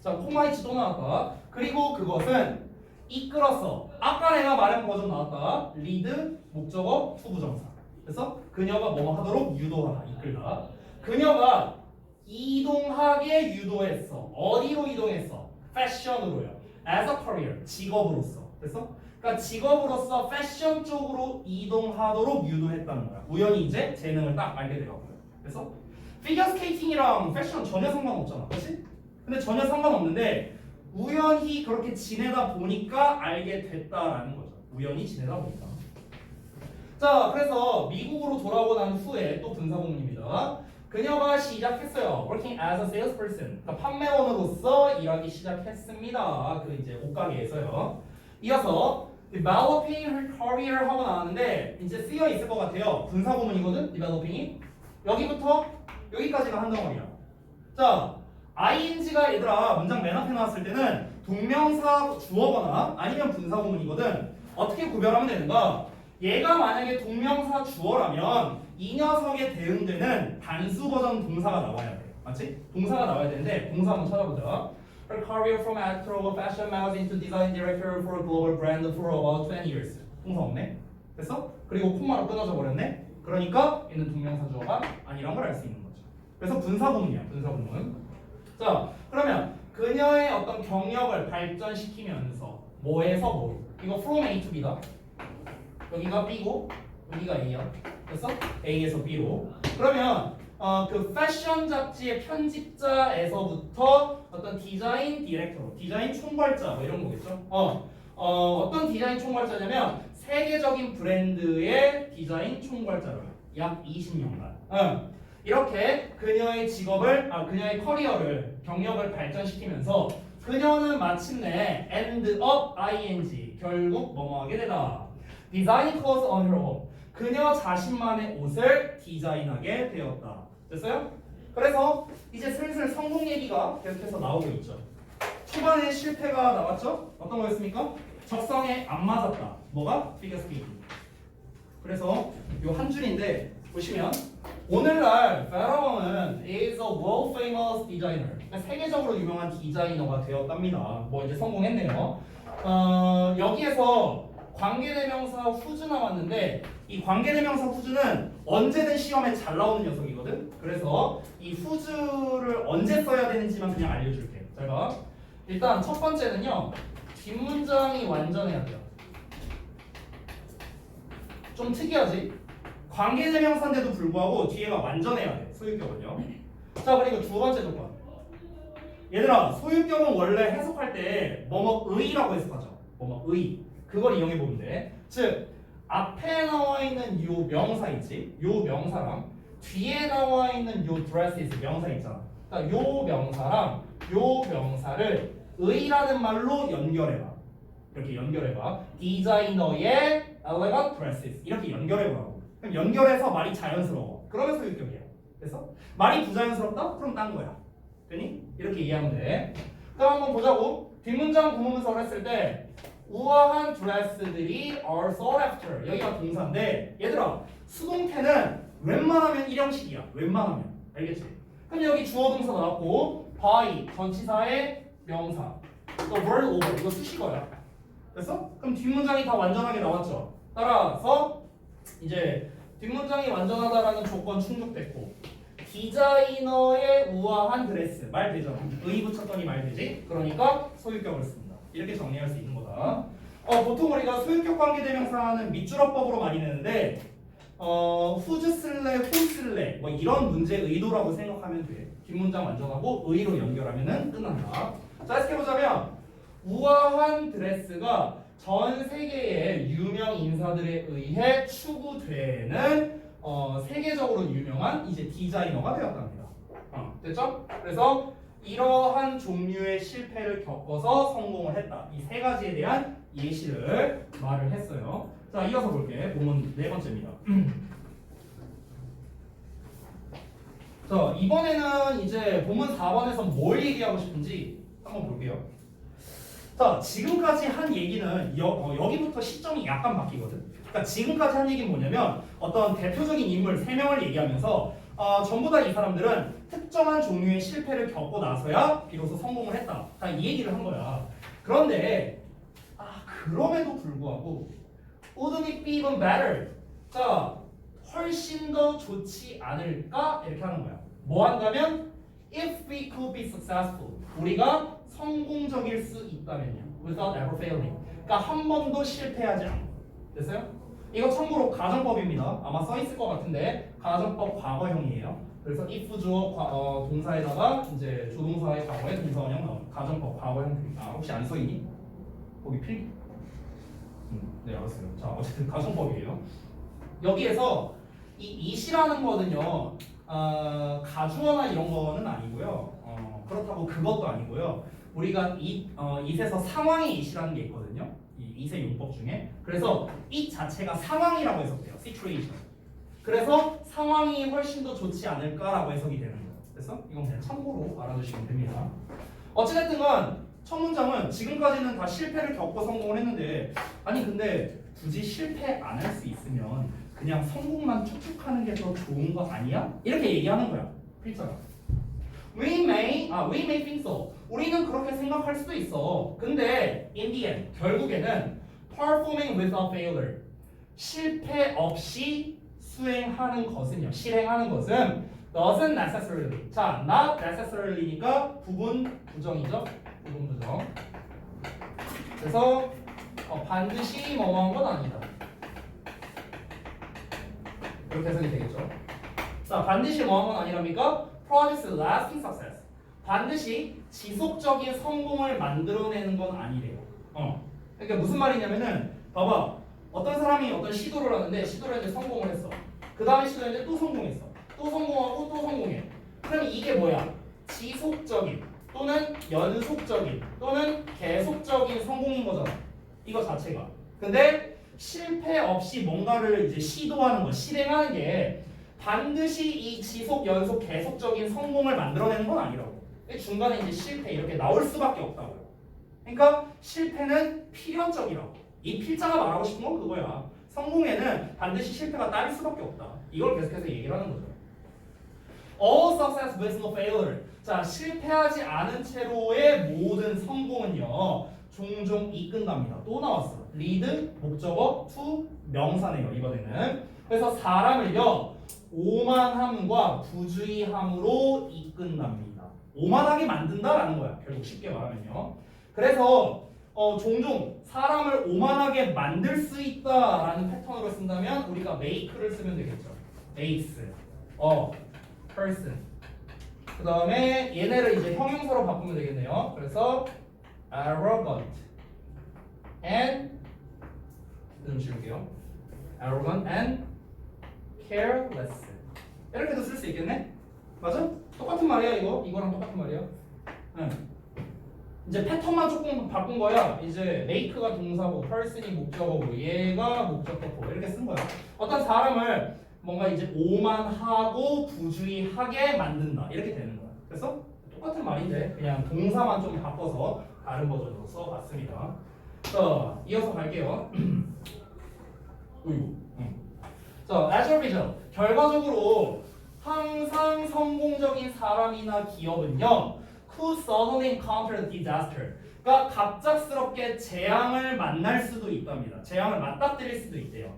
A: 자, 코마이치 또 나왔다. 그리고 그것은 이끌었어. 아까 내가 말한 버전 나왔다. 리드 목적어 투부정사. 그래서 그녀가 뭐 하도록 유도하다, 이끌다. 그녀가 이동하게 유도했어. 어디로 이동했어? 패션으로요. as a career, 직업으로서. 그래서 그러니까 직업으로서 패션 쪽으로 이동하도록 유도했다는 거야. 우연히 이제 재능을 딱 알게 되거든요. 그래서 피겨 스케이팅이랑 패션 전혀 상관없잖아, 그렇지? 근데 전혀 상관없는데 우연히 그렇게 지내다 보니까 알게 됐다라는 거죠. 우연히 지내다 보니까. 자, 그래서 미국으로 돌아오고 난 후에 또 분사구문입니다. 그녀가 시작했어요. Working as a salesperson. 그러니까 판매원으로서 일하기 시작했습니다. 그 이제 옷가게에서요. 이어서 developing her career 하고 나왔는데 이제 쓰여 있을 것 같아요. 분사구문이거든. developing이 여기부터 여기까지가 한 덩어리야. 자, ing가 얘들아 문장 맨 앞에 나왔을 때는 동명사 주어거나 아니면 분사구문이거든. 어떻게 구별하면 되는가? 얘가 만약에 동명사 주어라면 이 녀석에 대응되는 단수 버전 동사가 나와야 돼. 맞지? 동사가 나와야 되는데 동사 한번 찾아보자. Her career from actor of a fashion magazine to design director for a global brand for about 20 years. 동사 없네. 됐어? 그리고 콤마로 끊어져 버렸네. 그러니까 얘는 동명사 주어가 아니란 걸 알 수 있는 거죠. 그래서 분사구문이야. 분사구문. 자, 그러면 그녀의 어떤 경력을 발전시키면서 뭐에서 뭐? 이거 from A to B다. 여기가 B고 여기가 A야. 그래서 A에서 B로. 그러면 그 패션 잡지의 편집자에서부터 어떤 디자인 디렉터, 디자인 총괄자 뭐 이런 거겠죠. 어떤 디자인 총괄자냐면 세계적인 브랜드의 디자인 총괄자로 약 20년간. 이렇게 그녀의 직업을, 그녀의 커리어를, 경력을 발전시키면서 그녀는 마침내 end up ing 결국 뭐뭐하게 되다. Design clothes on her own. 그녀 자신만의 옷을 디자인하게 되었다. 됐어요? 그래서 이제 슬슬 성공 얘기가 계속해서 나오고 있죠. 초반에 실패가 나왔죠? 어떤 거였습니까? 적성에 안 맞았다. 뭐가? 피겨 스케이팅. 그래서 요 한 줄인데 보시면 오늘날 페라몬은 is a world famous designer. 그러니까 세계적으로 유명한 디자이너가 되었답니다. 뭐 이제 성공했네요. 여기에서 관계대명사 후즈 나왔는데 이 관계대명사 후즈는 언제든 시험에 잘 나오는 녀석이거든. 그래서 이 후즈를 언제 써야 되는지만 그냥 알려줄게. 잘 봐. 일단 첫 번째는요. 뒷문장이 완전해야 돼요. 좀 특이하지? 관계대명사인데도 불구하고 뒤에가 완전해야 돼. 소유격은요. 자, 그리고 두 번째 조건. 얘들아, 소유격은 원래 해석할 때 뭐뭐의라고 해석하죠. 뭐뭐의. 그걸 이용해 보면 돼. 즉 앞에 나와 있는 요 명사 있지? 요 명사랑 뒤에 나와 있는 요 dresses 명사 있잖아. 그러니까 요 명사랑 요 명사를 의라는 말로 연결해봐. 이렇게 연결해봐. 디자이너의 elegant dresses 이렇게 연결해보라고. 그럼 연결해서 말이 자연스러워. 그러면 소유격이야. 그래서 말이 부자연스럽다? 그럼 딴 거야. 되니? 이렇게 이해하면 돼. 그럼 한번 보자고. 뒷문장 구문문서를 했을 때 우아한 드레스들이 are sought after. 여기가 동사인데 얘들아 수동태는 웬만하면 일형식이야. 웬만하면. 알겠지? 그럼 여기 주어 동사 나왔고 by 전치사의 명사 또 word over 이거 수식어야. 됐어? 그럼 뒷문장이 다 완전하게 나왔죠. 따라서 이제 뒷문장이 완전하다라는 조건 충족됐고 디자이너의 우아한 드레스 말 되잖아. 의 붙였더니 말 되지? 그러니까 소유격을 씁니다. 이렇게 정리할 수 있는 거다. 보통 우리가 소유격 관계대명사는 밑줄어법으로 많이 내는데 후즈 쓸래, 혼 쓸래 뭐 이런 문제의 의도라고 생각하면 돼. 뒷문장 완전하고 의로 연결하면은 끝난다. 자, 해석해보자면 우아한 드레스가 전 세계의 유명 인사들에 의해 추구되는 세계적으로 유명한 이제 디자이너가 되었답니다. 됐죠? 그래서 이러한 종류의 실패를 겪어서 성공을 했다. 이 세 가지에 대한 예시를 말을 했어요. 자, 이어서 볼게. 본문 네 번째입니다. 자, 이번에는 이제 본문 4번에서 뭘 얘기하고 싶은지 한번 볼게요. 자, 지금까지 한 얘기는 여기부터 시점이 약간 바뀌거든. 그러니까 지금까지 한 얘기는 뭐냐면 어떤 대표적인 인물 3명을 얘기하면서 전부 다 이 사람들은 특정한 종류의 실패를 겪고 나서야 비로소 성공을 했다. 다 이 얘기를 한 거야. 그런데 그럼에도 불구하고 wouldn't it be even better? 자, 훨씬 더 좋지 않을까? 이렇게 하는 거야. 뭐 한다면 if we could be successful. 우리가 성공적일 수 있다면요. without ever failing. 그러니까 한 번도 실패하지 않고. 됐어요? 이거 참고로 가정법입니다. 아마 써 있을 것 같은데 가정법 과거형이에요. 그래서 if 주어 동사에다가 이제 조동사의 과거에 동사원형 나오는 가정법 과거형. 혹시 안 써 있니? 거기 필기? 네, 알았어요. 자, 어쨌든 가정법이에요. 여기에서 이 it이라는 거는요, 가주어나 이런 거는 아니고요. 그렇다고 그것도 아니고요. 우리가 it에서 상황의 it이라는 게 있거든요. 이 it의 용법 중에. 그래서 it 자체가 상황이라고 해석돼요. situation. 그래서 상황이 훨씬 더 좋지 않을까라고 해석이 되는 거예요. 그래서 이건 그냥 참고로 알아두시면 됩니다. 어찌됐든 첫 문장은 지금까지는 다 실패를 겪고 성공을 했는데 아니 근데 굳이 실패 안 할 수 있으면 그냥 성공만 축축하는 게 더 좋은 거 아니야? 이렇게 얘기하는 거야. 필자가. We may think so. 우리는 그렇게 생각할 수도 있어. 근데 in the end 결국에는 performing without failure. 실패 없이 실행하는 것은 doesn't necessarily. 자, not necessarily니까 부분 부정이죠. 부분 부정. 그래서 반드시 뭐뭐한 건 아니다. 이렇게 해석이 되겠죠. 자, 반드시 뭐한 건 아니랍니까? Produce lasting success. 반드시 지속적인 성공을 만들어내는 건 아니래요. 그러니까 무슨 말이냐면은 봐봐. 어떤 사람이 어떤 시도를 하는데 시도를 했는데 성공을 했어. 그 다음에 시도했는데 또 성공했어. 또 성공하고 또 성공해. 그럼 이게 뭐야? 지속적인 또는 연속적인 또는 계속적인 성공인 거잖아. 이거 자체가. 근데 실패 없이 뭔가를 이제 시도하는 거, 실행하는 게 반드시 이 지속, 연속, 계속적인 성공을 만들어내는 건 아니라고. 중간에 이제 실패 이렇게 나올 수밖에 없다고요. 그러니까 실패는 필연적이라고. 이 필자가 말하고 싶은 건 그거야. 성공에는 반드시 실패가 따를 수밖에 없다. 이걸 계속해서 얘기를 하는 거죠. All success with no failure. 자, 실패하지 않은 채로의 모든 성공은요 종종 이끈답니다. 또 나왔어. lead 목적어 to 명사네요. 이번에는. 그래서 사람을요 오만함과 부주의함으로 이끈답니다. 오만하게 만든다라는 거야. 결국 쉽게 말하면요. 그래서 종종 사람을 오만하게 만들 수 있다라는 패턴으로 쓴다면 우리가 make를 쓰면 되겠죠. makes, person. 그 다음에 얘네를 이제 형용사로 바꾸면 되겠네요. 그래서 arrogant and 좀 지울게요. arrogant and careless. 이렇게도 쓸 수 있겠네? 맞아? 똑같은 말이야 이거? 이거랑 똑같은 말이야. 응. 이제 패턴만 조금 바꾼 거야. 이제 make가 동사고 person이 목적어고 얘가 목적어고 이렇게 쓴 거야. 어떤 사람을 뭔가 이제 오만하고 부주의하게 만든다 이렇게 되는 거야. 그래서 똑같은 말인데 그냥 동사만 좀 바꿔서 다른 버전으로 써봤습니다. 자, 이어서 갈게요. 자, as a result, 결과적으로 항상 성공적인 사람이나 기업은요 could suddenly encounter disaster. 그러니까 갑작스럽게 재앙을 만날 수도 있답니다. 재앙을 맞닥뜨릴 수도 있대요.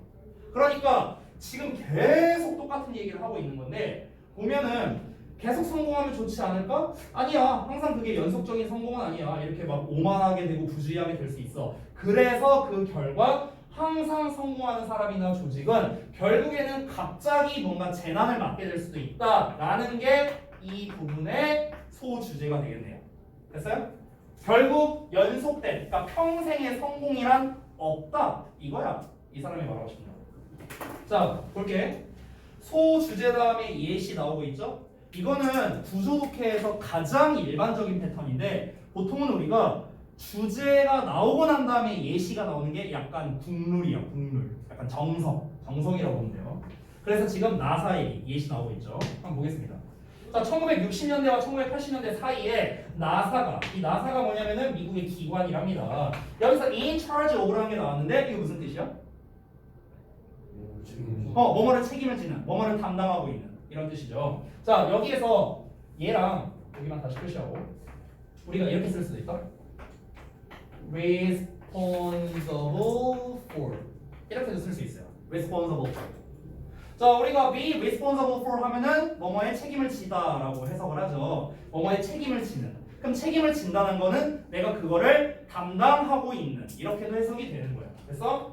A: 그러니까 지금 계속 똑같은 얘기를 하고 있는 건데 보면은 계속 성공하면 좋지 않을까? 아니야. 항상 그게 연속적인 성공은 아니야. 이렇게 막 오만하게 되고 부주의하게 될 수 있어. 그래서 그 결과 항상 성공하는 사람이나 조직은 결국에는 갑자기 뭔가 재난을 맞게 될 수도 있다라는 게 이 부분의 소주제가 되겠네요. 됐어요? 결국 연속된, 그러니까 평생의 성공이란 없다 이거야. 이 사람이 말하고 싶은 거. 자, 볼게. 소 주제 다음에 예시 나오고 있죠? 이거는 구조독해에서 가장 일반적인 패턴인데 보통은 우리가 주제가 나오고 난 다음에 예시가 나오는 게 약간 국룰이야, 국룰. 약간 정성이라고 보면 돼요. 그래서 지금 나사의 예시 나오고 있죠. 한번 보겠습니다. 자, 1960년대와 1980년대 사이에 이 나사가 뭐냐면은 미국의 기관이랍니다. 여기서 in charge of라는 게 나왔는데 이거 무슨 뜻이야? 뭐뭐를 책임을 지는, 뭐뭐를 담당하고 있는 이런 뜻이죠. 자, 여기에서 얘랑 여기만 다시 표시하고 우리가 이렇게 쓸 수도 있다. responsible for 이렇게도 쓸 수 있어요. responsible for. 자, 우리가 be responsible for 하면은 뭐뭐의 책임을 지다라고 해석을 하죠. 뭐뭐의 책임을 지는. 그럼 책임을 진다는 거는 내가 그거를 담당하고 있는 이렇게도 해석이 되는 거야.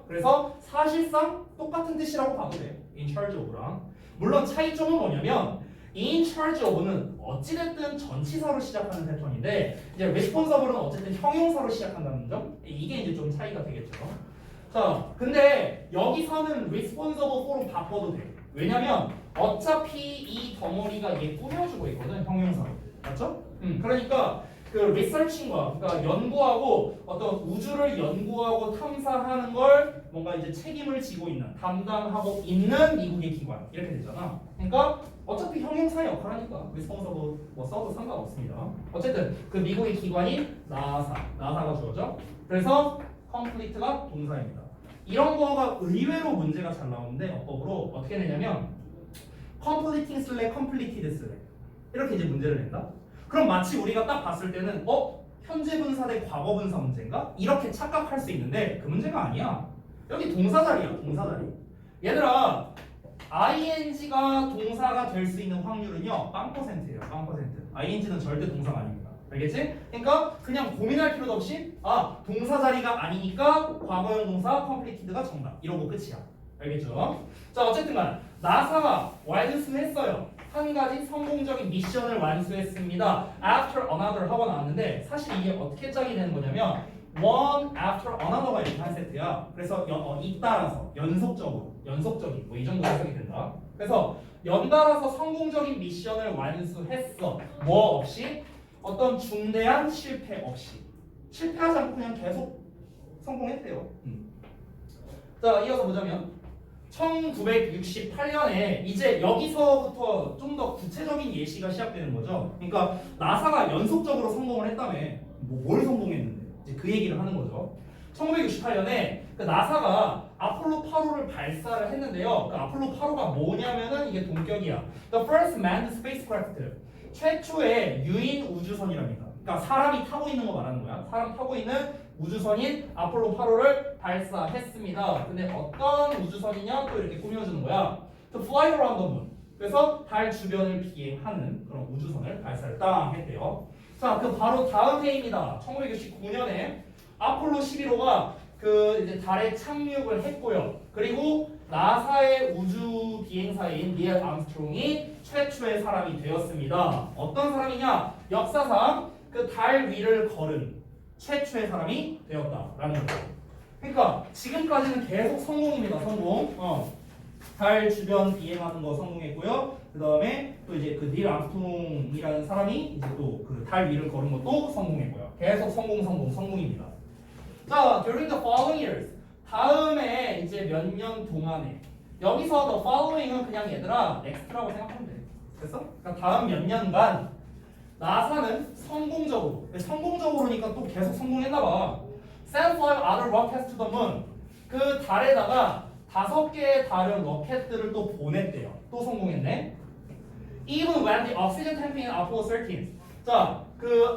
A: 그래서 사실상 똑같은 뜻이라고 봐도 돼. in charge of랑. 물론 차이점은 뭐냐면 in charge of는 어찌됐든 전치사로 시작하는 패턴인데 이제 responsible은 어쨌든 형용사로 시작한다는 점. 이게 이제 좀 차이가 되겠죠. 자, 근데 여기서는 responsible for로 바꿔도 돼. 왜냐면 어차피 이 덩어리가 얘 꾸며주고 있거든, 형용사로. 맞죠? 그러니까 그 리서칭과 그러니까 연구하고 어떤 우주를 연구하고 탐사하는 걸 뭔가 이제 책임을 지고 있는, 담당하고 있는 미국의 기관 이렇게 되잖아. 그러니까 어차피 형용사의 역할하니까 responsible 뭐 써도 상관없습니다. 어쨌든 그 미국의 기관이 나사가 주어져. 그래서 complete가 동사입니다. 이런 거가 의외로 문제가 잘 나오는데 어법으로 어떻게 내냐면 completing 쓸래, completed 쓸래 이렇게 이제 문제를 낸다. 그럼 마치 우리가 딱 봤을 때는 현재 분사 대 과거 분사 문제인가? 이렇게 착각할 수 있는데 그 문제가 아니야. 여기 동사 자리야, 동사 자리. 얘들아, ing가 동사가 될 수 있는 확률은요 0%예요. 0%. ing는 절대 동사가 아닙니다. 알겠지? 그러니까 그냥 고민할 필요도 없이 동사 자리가 아니니까 과거형 동사 completed가 정답. 이러고 끝이야. 알겠죠? 자, 어쨌든 간 나사가 완수했어요. 한 가지 성공적인 미션을 완수했습니다. After another 하고 나왔는데 사실 이게 어떻게 짝이 되는 거냐면 one after another가 이렇게 한 세트야. 그래서 잇따라서 연속적인 뭐 이 정도 해석이 된다. 그래서 연달아서 성공적인 미션을 완수했어. 뭐 없이? 어떤 중대한 실패 없이. 실패하지 않고 그냥 계속 성공했대요. 자, 이어서 보자면 1968년에 이제 여기서부터 좀 더 구체적인 예시가 시작되는 거죠. 그러니까 나사가 연속적으로 성공을 했다며 뭘 성공했는데 이제 그 얘기를 하는 거죠. 1968년에 그 나사가 아폴로 8호를 발사를 했는데요. 그 아폴로 8호가 뭐냐면은 이게 동격이야. The first manned spacecraft. 최초의 유인 우주선이랍니다. 그러니까 사람이 타고 있는 거 말하는 거야. 사람 타고 있는 우주선인 아폴로 8호를 발사했습니다. 근데 어떤 우주선이냐 또 이렇게 꾸며주는 거야. To fly around the moon. 그래서 달 주변을 비행하는 그런 우주선을 발사를 딱 했대요. 자, 그 바로 다음 해입니다. 1969년에 아폴로 11호가 그 이제 달에 착륙을 했고요. 그리고 나사의 우주 비행사인 닐 암스트롱이 최초의 사람이 되었습니다. 어떤 사람이냐? 역사상 그 달 위를 걸은 최초의 사람이 되었다라는 거죠. 그러니까 지금까지는 계속 성공입니다. 성공. 달 주변 비행하는 거 성공했고요. 그 다음에 또 이제 그 닐 암스트롱이라는 사람이 이제 또 그 달 위를 걸은 것도 성공했고요. 계속 성공입니다. 자, during the following years. 다음에 이제 몇 년 동안에 여기서 the following은 그냥 얘들아 next라고 생각하면 돼. 됐어? 그러니까 다음 몇 년간 나사는 성공적으로니까 또 계속 성공했나 봐. Send 5 other rockets to the moon. 그 달에다가 5개의 다른 로켓들을 또 보냈대요. 또 성공했네. Even when the oxygen tank in Apollo 13. 자, 그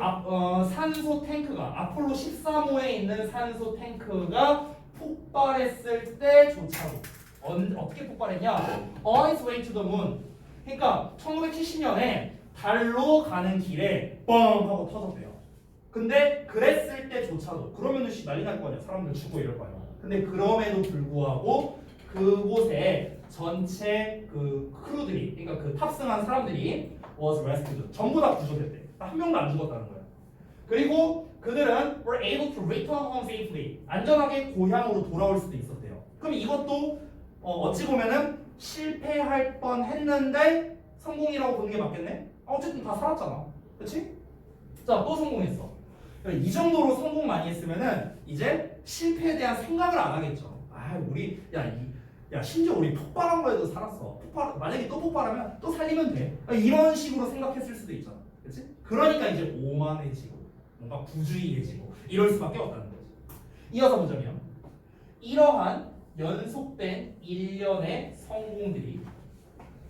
A: 산소 탱크가 아폴로 13호에 있는 산소 탱크가 폭발했을 때조차도 어떻게 폭발했냐? On its way to the moon. 그러니까 1970년에 달로 가는 길에 뻥 하고 터졌대요. 근데 그랬을 때조차도 그러면은 난리 날 거 아니야. 사람들 죽고 이럴 거 아니야. 근데 그럼에도 불구하고 그곳에 전체 그 크루들이 그러니까 그 탑승한 사람들이 was rescued. 전부 다 구조됐대. 한 명도 안 죽었다는 거야. 그리고 그들은 were able to return home safely. 안전하게 고향으로 돌아올 수도 있었대요. 그럼 이것도 어찌 보면은 실패할 뻔 했는데 성공이라고 보는 게 맞겠네? 어쨌든 다 살았잖아. 그치? 자, 또 성공했어. 이 정도로 성공 많이 했으면은 이제 실패에 대한 생각을 안 하겠죠. 아, 우리 야 심지어 우리 폭발한 거에도 살았어. 만약에 또 폭발하면 또 살리면 돼. 이런 식으로 생각했을 수도 있잖아. 그치? 그러니까 이제 오만해지고 뭔가 부주의해지고 이럴 수밖에 없다는 거지. 이어서 보자면 이러한 연속된 일련의 성공들이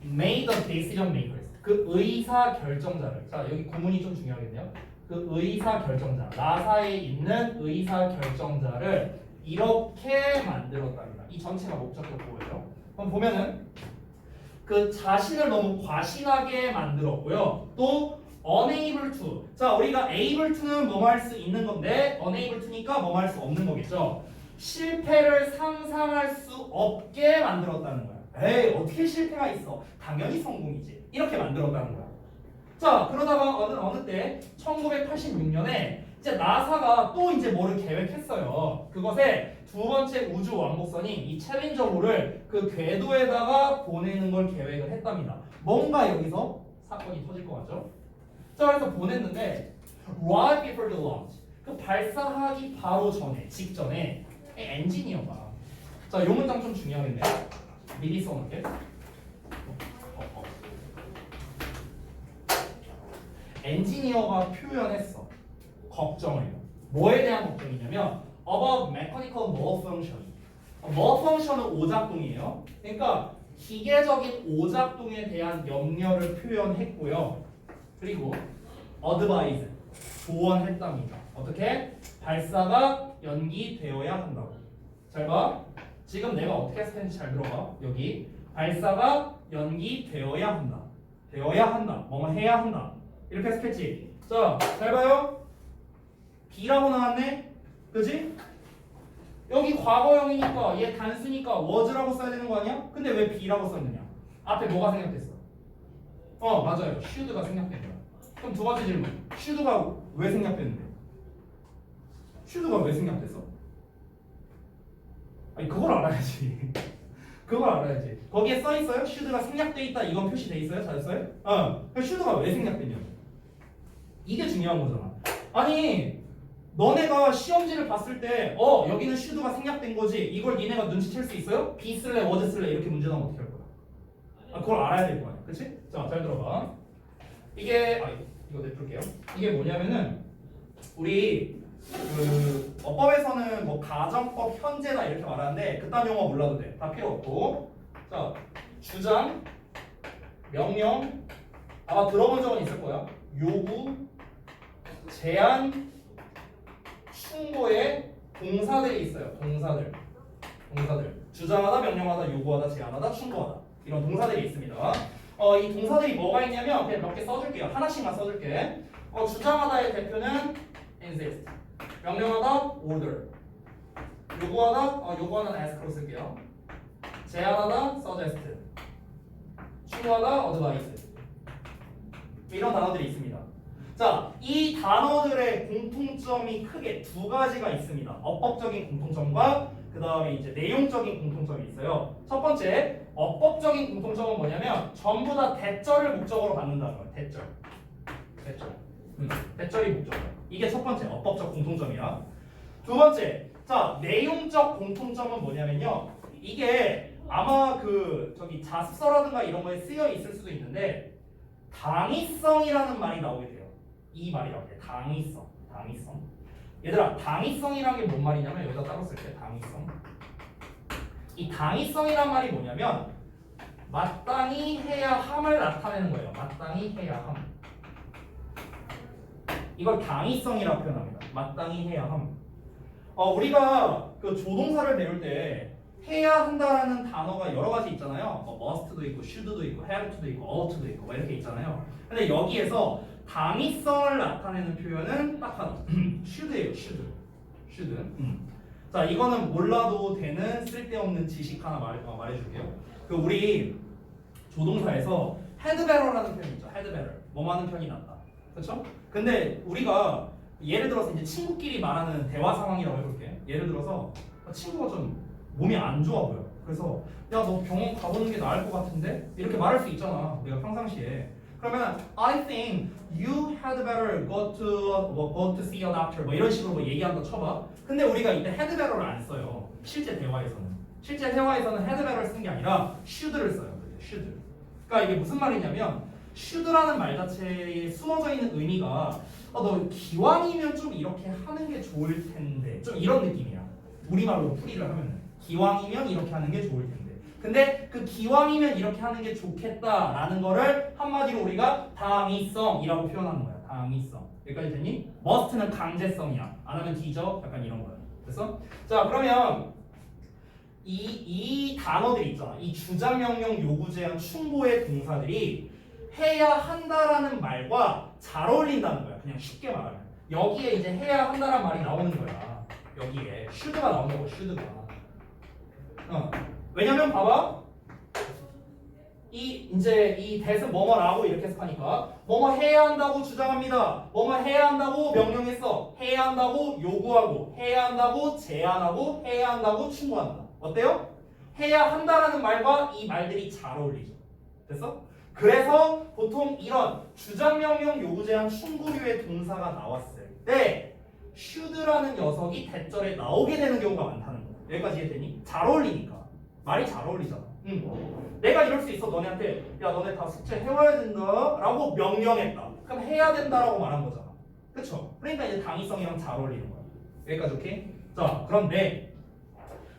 A: made the decision makers, 그 의사 결정자를, 자 여기 구문이 좀 중요하겠네요. 그 의사 결정자, 나사에 있는 의사 결정자를 이렇게 만들었답니다. 이 전체가 목적격 보호죠. 그럼 보면은 그 자신을 너무 과신하게 만들었고요. 또 unable to. 자, 우리가 able to는 뭐뭐 할 수 있는 건데 unable to니까 뭐뭐 할 수 없는 거겠죠. 실패를 상상할 수 없게 만들었다는 거야. 에이, 어떻게 실패가 있어? 당연히 성공이지. 이렇게 만들었다는 거야. 자, 그러다가 어느 때 1986년에 이제 나사가 또 이제 뭐를 계획했어요. 그것에 두 번째 우주 왕복선인 이 챌린저호를 그 궤도에다가 보내는 걸 계획을 했답니다. 뭔가 여기서 사건이 터질 것 같죠? 자, 그래서 보냈는데 right before the launch, 그 발사하기 바로 전에, 직전에 엔지니어가, 자, 요 문장 좀 중요하겠네요. 미리 써놓을게. 엔지니어가 표현했어. 걱정을. 뭐에 대한 걱정이냐면 about mechanical malfunction. malfunction은 오작동이에요. 그러니까 기계적인 오작동에 대한 염려를 표현했고요. 그리고 advise, 조언했답니다. 어떻게? 발사가 연기되어야 한다고. 잘 봐. 지금 내가 어떻게 했는지 잘 들어봐. 여기 발사가 연기되어야 한다. 되어야 한다. 뭐뭐 해야 한다. 이렇게 했겠지. 자, 잘 봐요. B라고 나왔네. 그지? 여기 과거형이니까 얘 단수니까 was라고 써야 되는 거 아니야? 근데 왜 B라고 썼느냐? 앞에 뭐가 생략됐어? 맞아요. should가 생략된 거야. 그럼 두 번째 질문. should가 왜 생략됐는데? should가 왜 생략됐어? 아니, 그걸 알아야지. 그걸 알아야지. 거기에 써 있어요? should가 생략돼 있다. 이건 표시돼 있어요? 찾았어요? should가 왜 생략됐냐고. 이게 중요한 거잖아. 아니, 너네가 시험지를 봤을 때 여기는 should가 생략된 거지. 이걸 니네가 눈치챌 수 있어요? be 쓸래 was 쓸래 이렇게 문제 나오면 어떻게 할 거야? 그걸 알아야 될 거 아니야. 그치? 자, 잘 들어봐. 이게 이거 내풀게요. 이게 뭐냐면은 우리 그 어법에서는 뭐 가정법 현재다 이렇게 말하는데 그딴 용어 몰라도 돼. 다 필요 없고. 자, 주장, 명령, 아마 들어본 적은 있을 거야. 요구, 제안, 충고의 동사들이 있어요. 동사들. 주장하다, 명령하다, 요구하다, 제안하다, 충고하다. 이런 동사들이 있습니다. 이 동사들이 뭐가 있냐면 그냥 몇 개 써줄게요. 하나씩만 써줄게. 주장하다의 대표는 insist. 명령하다, order. 요구하다는 ask로 쓸게요. 제안하다, suggest. 충고하다, advise. 이런 단어들이 있습니다. 자, 이 단어들의 공통점이 크게 두 가지가 있습니다. 어법적인 공통점과 그 다음에 이제 내용적인 공통점이 있어요. 첫 번째, 어법적인 공통점은 뭐냐면 전부 다 대절을 목적으로 갖는다는 거예요. 대절. 대절이 목적이야. 이게 첫 번째 어법적 공통점이야. 두 번째, 자, 내용적 공통점은 뭐냐면요. 이게 아마 그 저기 자습서라든가 이런 거에 쓰여 있을 수도 있는데 당위성이라는 말이 나오게 돼요. 이 말이 나오게 돼. 당위성. 얘들아, 당위성이라는 게 뭔 말이냐면 여기다 따로 쓸게. 당위성. 이 당위성이란 말이 뭐냐면 마땅히 해야 함을 나타내는 거예요. 마땅히 해야 함. 이걸 당위성이라고 표현합니다. 마땅히 해야 함. 우리가 그 조동사를 배울 때 해야 한다라는 단어가 여러 가지 있잖아요. must도 있고, should도 있고, have to도 있고, ought도 있고, 뭐 이렇게 있잖아요. 근데 여기에서 당위성을 나타내는 표현은 딱 하나. should예요. should. 자, 이거는 몰라도 되는 쓸데없는 지식 하나 말해줄게요. 그 우리 조동사에서 had better라는 표현이 있죠. had better. 뭐뭐 하는 편이 낫다. 그렇죠? 근데 우리가 예를 들어서 이제 친구끼리 말하는 대화 상황이라고 해볼게. 예를 들어서 친구가 좀 몸이 안 좋아 보여. 그래서 야 너 병원 가보는 게 나을 것 같은데? 이렇게 말할 수 있잖아. 내가 평상시에. 그러면 I think you had better go to see a doctor 뭐 이런 식으로 뭐 얘기한다 쳐봐. 근데 우리가 이때 had better를 안 써요. 실제 대화에서는. 실제 대화에서는 had better를 쓰는 게 아니라 should를 써요. should. 그러니까 이게 무슨 말이냐면 should라는 말 자체에 숨어져 있는 의미가 너 기왕이면 좀 이렇게 하는 게 좋을 텐데 좀 이런 느낌이야. 우리말로 풀이를 하면 기왕이면 이렇게 하는 게 좋을 텐데. 근데 그 기왕이면 이렇게 하는 게 좋겠다라는 거를 한마디로 우리가 당위성이라고 표현하는 거야. 당위성. 여기까지 됐니? must는 강제성이야. 안 하면 뒤져. 약간 이런 거야. 됐어? 자 그러면 이 단어들 있잖아. 이 주장, 명령, 요구, 제한, 충고의 동사들이 해야 한다라는 말과 잘 어울린다는 거야. 그냥 쉽게 말하면 여기에 이제 해야 한다라는 말이 나오는 거야. 여기에 should가 나온다고. should가. 왜냐면 봐봐. 이제 이 대은 뭐뭐라고 이렇게 해석하니까 뭐뭐 해야 한다고 주장합니다. 뭐뭐 해야 한다고 명령했어. 해야 한다고 요구하고 해야 한다고 제안하고 해야 한다고 충고한다. 어때요? 해야 한다라는 말과 이 말들이 잘 어울리죠. 됐어? 그래서 보통 이런 주장, 명령, 요구, 제한, 충고류의 동사가 나왔을 때 should라는 녀석이 대절에 나오게 되는 경우가 많다는 거야. 여기까지 이해되니? 잘 어울리니까. 말이 잘 어울리잖아. 내가 이럴 수 있어. 너네한테 야 너네 다 숙제 해와야 된다 라고 명령했다. 그럼 해야 된다라고 말한 거잖아. 그쵸? 그러니까 이제 당위성이랑 잘 어울리는 거야. 여기까지 오케이? 자 그런데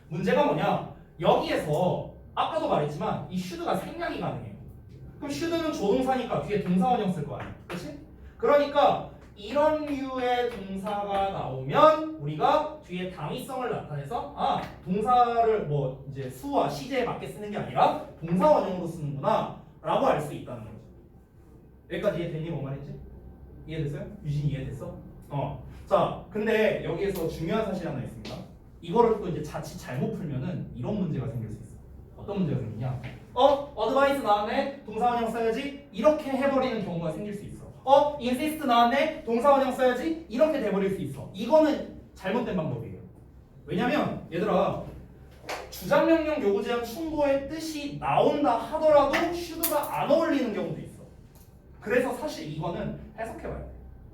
A: 문제가 뭐냐, 여기에서 아까도 말했지만 이 should가 생략이 가능해. 그럼 should는 조동사니까 뒤에 동사원형 쓸 거 아니야. 그치? 그러니까 이런 류의 동사가 나오면 우리가 뒤에 당위성을 나타내서 동사를 뭐 이제 수와 시제에 맞게 쓰는 게 아니라 동사원형으로 쓰는구나 라고 알 수 있다는 거죠. 여기까지 이해됐니? 뭔 말인지? 이해됐어요? 유진이 이해됐어? 자 근데 여기에서 중요한 사실이 하나 있습니다. 이거를 또 이제 자칫 잘못 풀면은 이런 문제가 생길 수 있어. 어떤 문제가 생기냐, 어드바이스 나왔네 동사원형 써야지 이렇게 해버리는 경우가 생길 수 있어. insist 나왔네 동사원형 써야지 이렇게 돼버릴 수 있어. 이거는 잘못된 방법이에요. 왜냐면 얘들아 주장, 명령, 요구, 제한, 충고의 뜻이 나온다 하더라도 should가 안 어울리는 경우도 있어. 그래서 사실 이거는 해석해봐야 돼.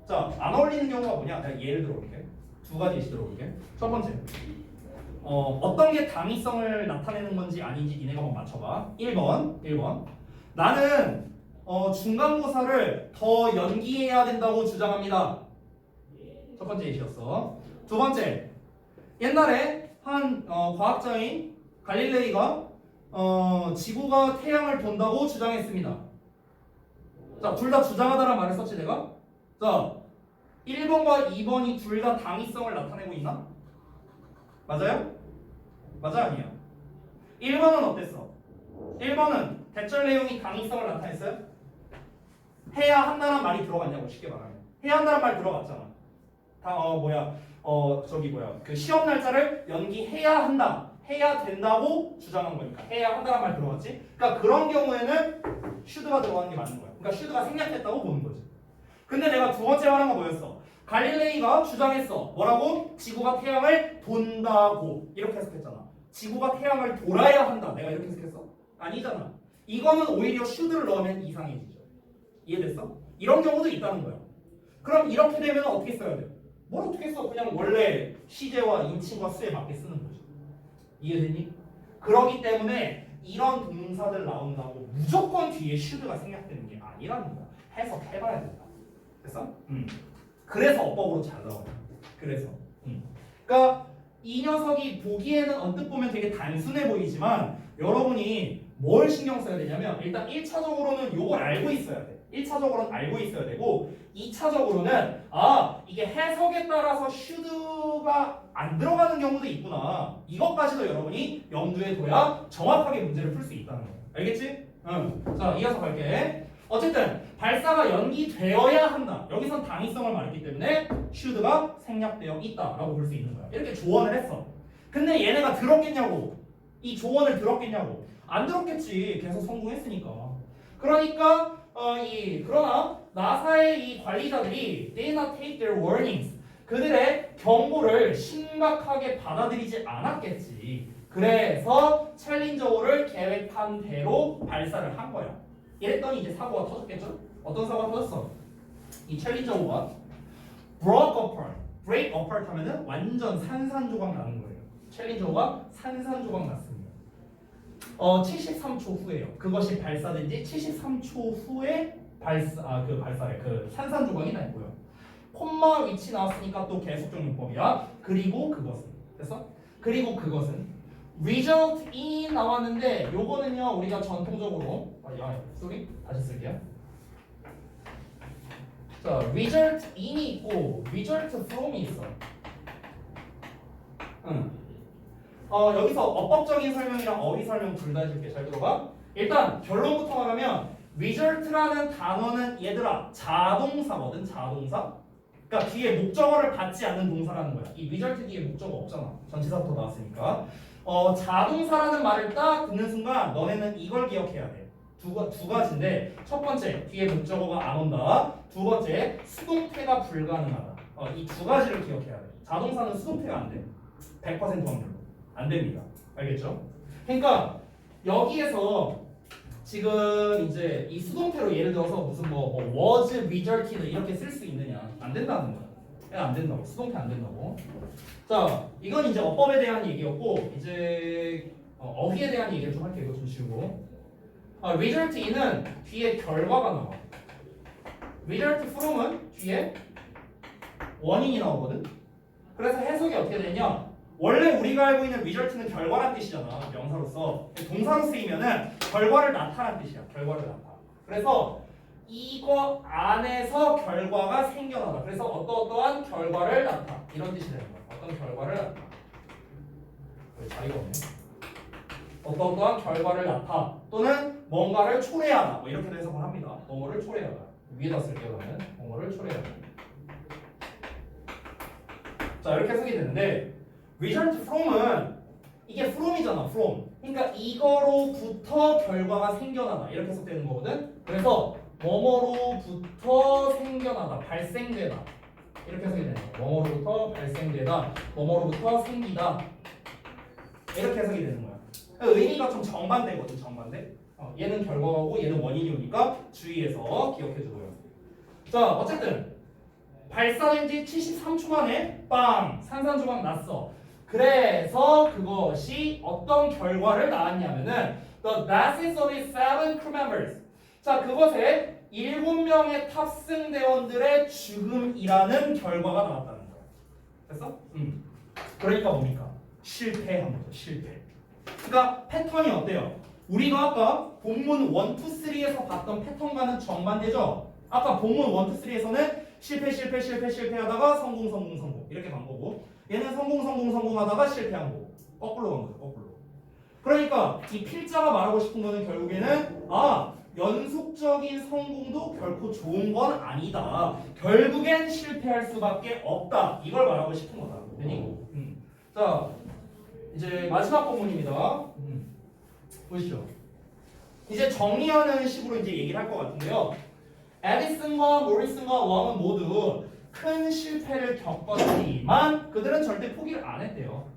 A: 자, 안 어울리는 경우가 뭐냐, 내가 예를 들어볼게. 두 가지 예시 들어볼게. 첫 번째, 어떤 게 당위성을 나타내는 건지 아닌지 니네가 한번 맞춰봐. 1번 나는 중간고사를 더 연기해야 된다고 주장합니다. 첫 번째 예시였어. 두 번째, 옛날에 한 과학자인 갈릴레이가 지구가 태양을 돈다고 주장했습니다. 자, 둘 다 주장하다란 말을 썼지 내가? 자, 1번과 2번이 둘 다 당위성을 나타내고 있나? 맞아요? 맞아 아니야? 1번은 어땠어? 1번은 대절 내용이 당위성을 나타냈어요? 해야 한다는 말이 들어갔냐고. 쉽게 말하면 해야 한다는 말 들어갔잖아. 그 시험 날짜를 연기해야 한다, 해야 된다고 주장한 거니까 해야 한다는 말 들어갔지. 그러니까 그런 경우에는 should가 들어가는 게 맞는 거야. 그러니까 should가 생략됐다고 보는 거지. 근데 내가 두 번째 말한 건 뭐였어? 갈릴레이가 주장했어. 뭐라고? 지구가 태양을 돈다고 이렇게 해석했잖아. 지구가 태양을 돌아야 한다, 내가 이렇게 해석했어? 아니잖아. 이거는 오히려 should를 넣으면 이상해지죠. 이해됐어? 이런 경우도 있다는 거야. 그럼 이렇게 되면 어떻게 써야 돼? 뭘 어떻게 써? 그냥 원래 시제와 인칭과 수에 맞게 쓰는 거죠. 이해되니? 그러기 때문에 이런 동사들 나온다고 무조건 뒤에 should가 생략되는 게 아니라는 거야. 해석해봐야 된다. 됐어? 그래서 어법으로 잘 나와요. 그래서 그러니까 이 녀석이 보기에는 언뜻 보면 되게 단순해 보이지만 여러분이 뭘 신경 써야 되냐면 일단 1차적으로는 요걸 알고 있어야 돼. 1차적으로는 알고 있어야 되고 2차적으로는 이게 해석에 따라서 should가 안 들어가는 경우도 있구나. 이것까지도 여러분이 염두에 둬야 정확하게 문제를 풀 수 있다는 거야. 알겠지? 자, 이어서 갈게. 어쨌든 발사가 연기되어야 한다. 여기선 당위성을 말했기 때문에 should가 생략되어 있다라고 볼 수 있는 거야. 이렇게 조언을 했어. 근데 얘네가 들었겠냐고. 이 조언을 들었겠냐고. 안 들었겠지. 계속 성공했으니까. 그러니까 그러나 나사의 이 관리자들이 they not take their warnings. 그들의 경고를 심각하게 받아들이지 않았겠지. 그래서 챌린저호를 계획한 대로 발사를 한 거야. 이랬더니 이제 사고가 터졌겠죠? 어떤 사고가 터졌어? 이 챌린저호가 broke apart. break apart 하면은 완전 산산조각 나는 거예요. 챌린저호가 산산조각 났습니다. 73초 후에요. 그것이 발사된 지 73초 후에 그 산산조각이 났고요. 콤마 위치 나왔으니까 또 계속적 용법이야. 그리고 그것은 됐어? 그리고 그것은 result in 나왔는데 요거는요 우리가 전통적으로 다시 쓸게요. 자, result in이 있고 result from이 있어. 여기서 어법적인 설명이랑 어휘 설명 둘 다 해줄게. 잘 들어봐. 일단 결론부터 말하면 result라는 단어는 얘들아 자동사거든. 자동사. 그러니까 뒤에 목적어를 받지 않는 동사라는 거야. 이 result 뒤에 목적어 없잖아. 전치사부터 나왔으니까. 자동사라는 말을 딱 듣는 순간 너네는 이걸 기억해야 돼. 두 가지인데 첫 번째 뒤에 목적어가 안 온다. 두 번째 수동태가 불가능하다. 이 두 가지를 기억해야 돼. 자동사는 수동태가 안 돼. 100% 확률로 안 됩니다. 알겠죠? 그러니까 여기에서 지금 이제 이 수동태로 예를 들어서 무슨 was resulted 이렇게 쓸 수 있느냐? 안 된다는 거야. 그냥 안 된다고. 수동태 안 된다고. 자, 이건 이제 어법에 대한 얘기였고 이제 어휘에 대한 얘기를 좀 할게요. 이거 좀 지우고. result in은 뒤에 결과가 나와. result from은 뒤에 원인이 나오거든. 그래서 해석이 어떻게 되냐? 원래 우리가 알고 있는 result는 결과란 뜻이잖아. 명사로서. 동사로 쓰이면은 결과를 나타란 뜻이야. 결과를 나타. 그래서 이거 안에서 결과가 생겨나다. 그래서 어떠한 결과를 나타. 이런 뜻이 되는 거야. 어떤 결과를 나타. 자리가 없네. 어떠한 결과를 나타. 또는 뭔가를 초래하다. 뭐 이렇게도 해석을 합니다. 뭐를 초래하다. 위에다 쓸게요. 그러면 뭐를 초래하다. 자, 이렇게 해석이 되는데 result from은 이게 from이잖아. from. 그러니까 이거로부터 결과가 생겨나다. 이렇게 해석되는 거거든. 그래서 뭐뭐로부터 생겨나다. 발생되다. 이렇게 해석이 되는 거야. 뭐뭐로부터 발생되다. 뭐뭐로부터 생기다. 이렇게 해석이 되는 거야. 의미가 좀 정반대거든. 정반대. 얘는 결과고 얘는 원인이 오니까 주의해서 기억해주고요. 자, 어쨌든 발사된 지 73초 만에 빵! 산산조각 났어. 그래서 그것이 어떤 결과를 낳았냐면은 The deaths of its 7 crew members. 자, 그것에 7명의 탑승대원들의 죽음이라는 결과가 나왔다는 거야. 됐어? 그러니까 뭡니까? 실패한 거죠. 실패. 그러니까 패턴이 어때요? 우리가 아까 본문 1, 2, 3에서 봤던 패턴과는 정반대죠? 아까 본문 1, 2, 3에서는 실패하다가 성공 이렇게 간 거고 얘는 성공하다가 실패한 거고 거꾸로 간 거죠. 거꾸로. 그러니까 이 필자가 말하고 싶은 거는 결국에는 연속적인 성공도 결코 좋은 건 아니다. 결국엔 실패할 수밖에 없다. 이걸 말하고 싶은 거다. 자, 이제 마지막 본문입니다. 보시죠. 이제 정리하는 식으로 이제 얘기를 할 것 같은데요. 에디슨과 모리슨과 웡은 모두 큰 실패를 겪었지만 그들은 절대 포기를 안 했대요.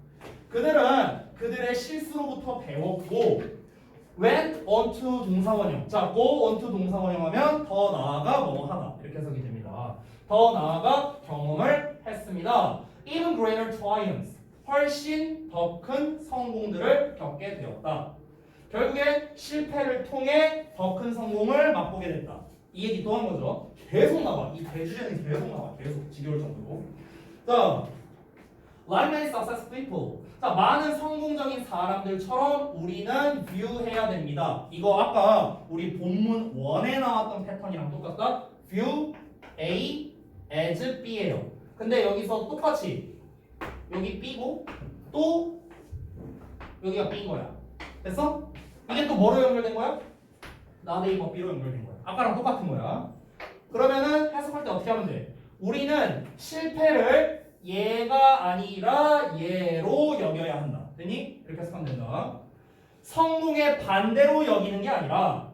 A: 그들은 그들의 실수로부터 배웠고 went on to 동사원형. 자, go on to 동사원형 하면 더 나아가 뭐하다. 이렇게 해석이 됩니다. 더 나아가 경험을 했습니다. Even greater triumphs. 훨씬 더 큰 성공들을 겪게 되었다. 결국에 실패를 통해 더 큰 성공을 맛보게 됐다. 이 얘기 또 한 거죠. 계속 나와. 이 대주제는 계속 나와. 계속 지겨울 정도로. 자, like many successful people. 자, 많은 성공적인 사람들처럼 우리는 view해야 됩니다. 이거 아까 우리 본문 1에 나왔던 패턴이랑 똑같다. view A as B예요. 근데 여기서 똑같이 여기 B고 또 여기가 B인 거야. 됐어? 이게 또 뭐로 연결된 거야? not A but B로 연결된 거야. 아까랑 똑같은 거야. 그러면은 해석할 때 어떻게 하면 돼? 우리는 실패를 얘가 아니라 얘로 여겨야 한다. 됐니? 이렇게 해석하면 된다. 성공의 반대로 여기는 게 아니라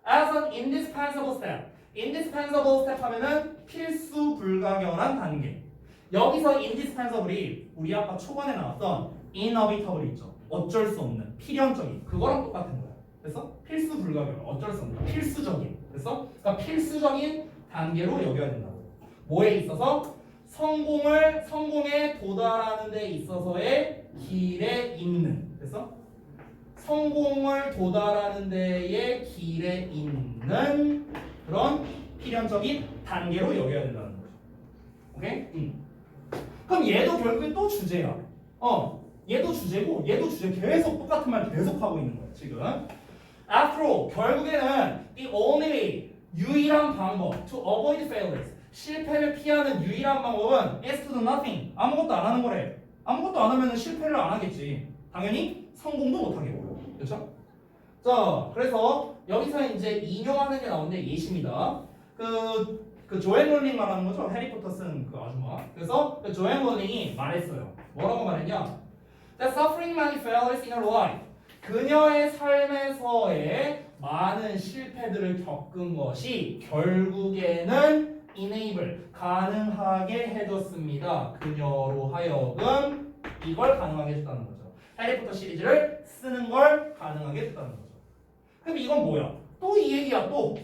A: as an indispensable step. indispensable step 하면은 필수 불가결한 단계. 여기서 indispensable이 우리 아까 초반에 나왔던 inevitable 있죠. 어쩔 수 없는, 필연적인 그거랑 똑같은 거야. 그래서 필수 불가결, 어쩔 수 없는, 필수적인. 그래서 그러니까 필수적인 단계로 여겨야 된다고. 뭐에 있어서? 성공에 도달하는 데 있어서의 길에 있는. 그래서 성공을 도달하는 데의 길에 있는 그런 필연적인 단계로 여겨야 된다는 거죠. 오케이? 그럼 얘도 결국엔 또 주제야. 얘도 주제고 얘도 주제 계속 똑같은 말 계속 하고 있는 거야 지금. After all, 결국에는 the only 유일한 방법 to avoid failures, 실패를 피하는 유일한 방법은 is to do nothing, 아무것도 안 하는 거래. 아무것도 안 하면 실패를 안 하겠지. 당연히 성공도 못 하겠고요. 그렇죠? 자, 그래서 여기서 이제 인용하는 게 나오는데 예시입니다. 그 조앤 롤링 말하는 거죠. 해리포터 쓴 그 아줌마. 그래서 그 조앤 롤링이 말했어요. 뭐라고 말했냐? That suffering many failures in her life. 그녀의 삶에서의 많은 실패들을 겪은 것이 결국에는 enable, 가능하게 해줬습니다. 그녀로 하여금 이걸 가능하게 해줬다는 거죠. 해리포터 시리즈를 쓰는 걸 가능하게 해줬다는 거죠. 그럼 이건 뭐야? 또 이 얘기야. 또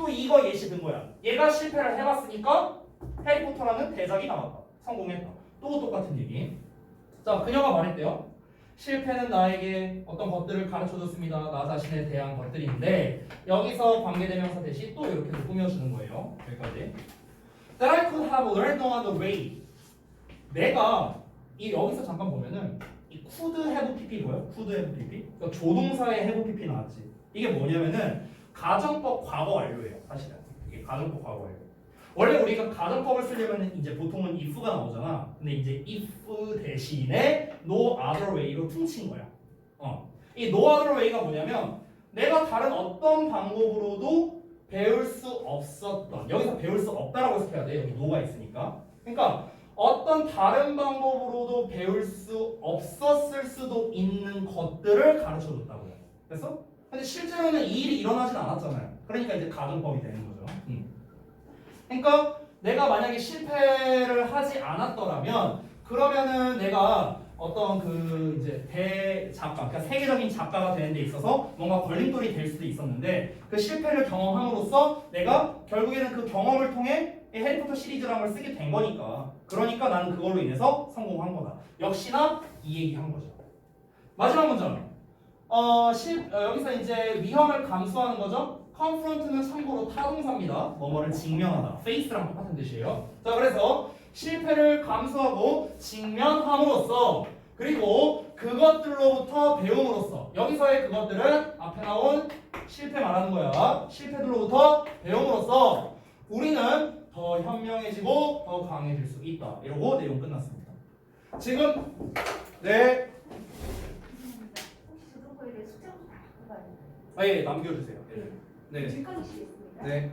A: 이거 예시 든 거야. 얘가 실패를 해봤으니까 해리포터라는 대작이 나왔다. 성공했다. 또 똑같은 얘기. 자, 그녀가 말했대요. 실패는 나에게 어떤 것들을 가르쳐줬습니다. 나 자신에 대한 것들인데 여기서 관계대명사 대신 또 이렇게 꾸며주는 거예요. 여기까지. That I could have learned on the way. 내가 여기서 잠깐 보면은 이 could have pp 뭐야? could have pp? 그러니까 조동사의 have pp 나왔지. 이게 뭐냐면은 가정법 과거 완료예요. 사실은 이게 가정법 과거 완료. 원래 우리가 가정법을 쓰려면 이제 보통은 if가 나오잖아. 근데 이제 if 대신에 no other way로 퉁친 거야. 이 no other way가 뭐냐면 내가 다른 어떤 방법으로도 배울 수 없었던, 여기서 배울 수 없다라고 해석해야 돼. 여기 no가 있으니까. 그러니까 어떤 다른 방법으로도 배울 수 없었을 수도 있는 것들을 가르쳐 줬다고요. 그래서 근데 실제로는 이 일이 일어나진 않았잖아요. 그러니까 이제 가정법이 되는 거죠. 그러니까 내가 만약에 실패를 하지 않았더라면 그러면은 내가 어떤 그 이제 대작가, 그러니까 세계적인 작가가 되는 데 있어서 뭔가 걸림돌이 될 수도 있었는데 그 실패를 경험함으로써 내가 결국에는 그 경험을 통해 이 해리포터 시리즈라는 걸 쓰게 된 거니까 그러니까 나는 그걸로 인해서 성공한 거다. 역시나 이 얘기 한 거죠. 마지막 문장. 여기서 이제 위험을 감수하는 거죠. confront는 참고로 타동사입니다. 뭐뭐를 직면하다. face랑 똑같은 뜻이에요. 자, 그래서 실패를 감수하고 직면함으로써 그리고 그것들로부터 배움으로써 여기서의 그것들은 앞에 나온 실패 말하는 거야. 실패들로부터 배움으로써 우리는 더 현명해지고 더 강해질 수 있다. 이러고 내용 끝났습니다. 지금 네.
C: 혹시 저도 거기를 숙제부터 다 해봐요.
A: 예, 남겨주세요. 네.
C: 지금까지 시겠습니다.
A: 네.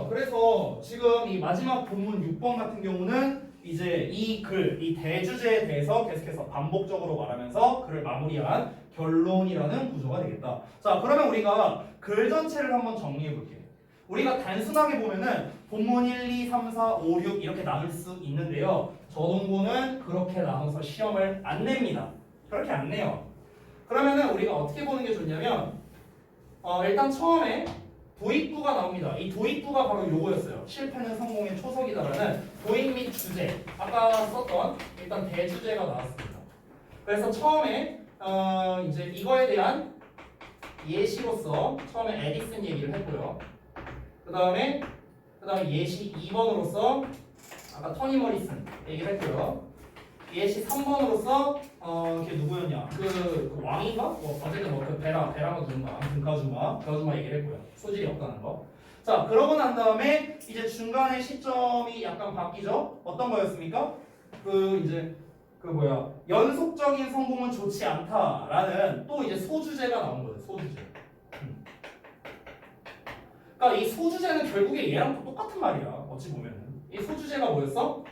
A: 그래서 지금 이 마지막 본문 6번 같은 경우는 이제 이 글, 이 대주제에 대해서 계속해서 반복적으로 말하면서 글을 마무리한 결론이라는 구조가 되겠다. 자, 그러면 우리가 글 전체를 한번 정리해 볼게요. 우리가 단순하게 보면은 본문 1, 2, 3, 4, 5, 6 이렇게 나눌 수 있는데요. 저동고는 그렇게 나눠서 시험을 안 냅니다. 그렇게 안 내요. 그러면은 우리가 어떻게 보는 게 좋냐면 일단 처음에 도입부가 나옵니다. 이 도입부가 바로 요거였어요. 실패는 성공의 초석이다라는 도입 및 주제. 아까 썼던 일단 대주제가 나왔습니다. 그래서 처음에 이제 이거에 대한 예시로서 처음에 에디슨 얘기를 했고요. 그 다음에 예시 2번으로서 아까 토니 머리슨 얘기를 했고요. 예시 3번으로서 걔 누구였냐? 그 왕인가? 어쨌든 그 베라가 누군가? 아무튼 그 아줌마 얘기를 했고요. 소질이 없다는 거. 자, 그러고 난 다음에 이제 중간에 시점이 약간 바뀌죠? 어떤 거였습니까? 연속적인 성공은 좋지 않다라는 또 이제 소주제가 나온 거죠. 소주제. 그러니까 이 소주제는 결국에 얘랑 또 똑같은 말이야. 어찌 보면은 이 소주제가 뭐였어?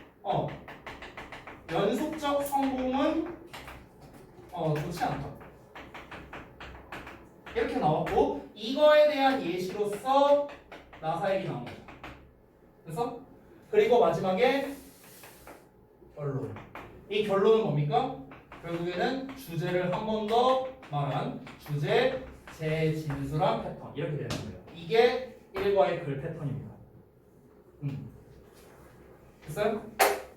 A: 연속적 성공은 좋지 않다. 이렇게 나왔고 이거에 대한 예시로서 나사 얘기 나온 거죠. 그래서 그리고 마지막에 결론. 이 결론은 뭡니까? 결국에는 주제를 한 번 더 말한 주제 재진술한 패턴 이렇게 되는 거예요. 이게 1과의 글 패턴입니다. 됐어요?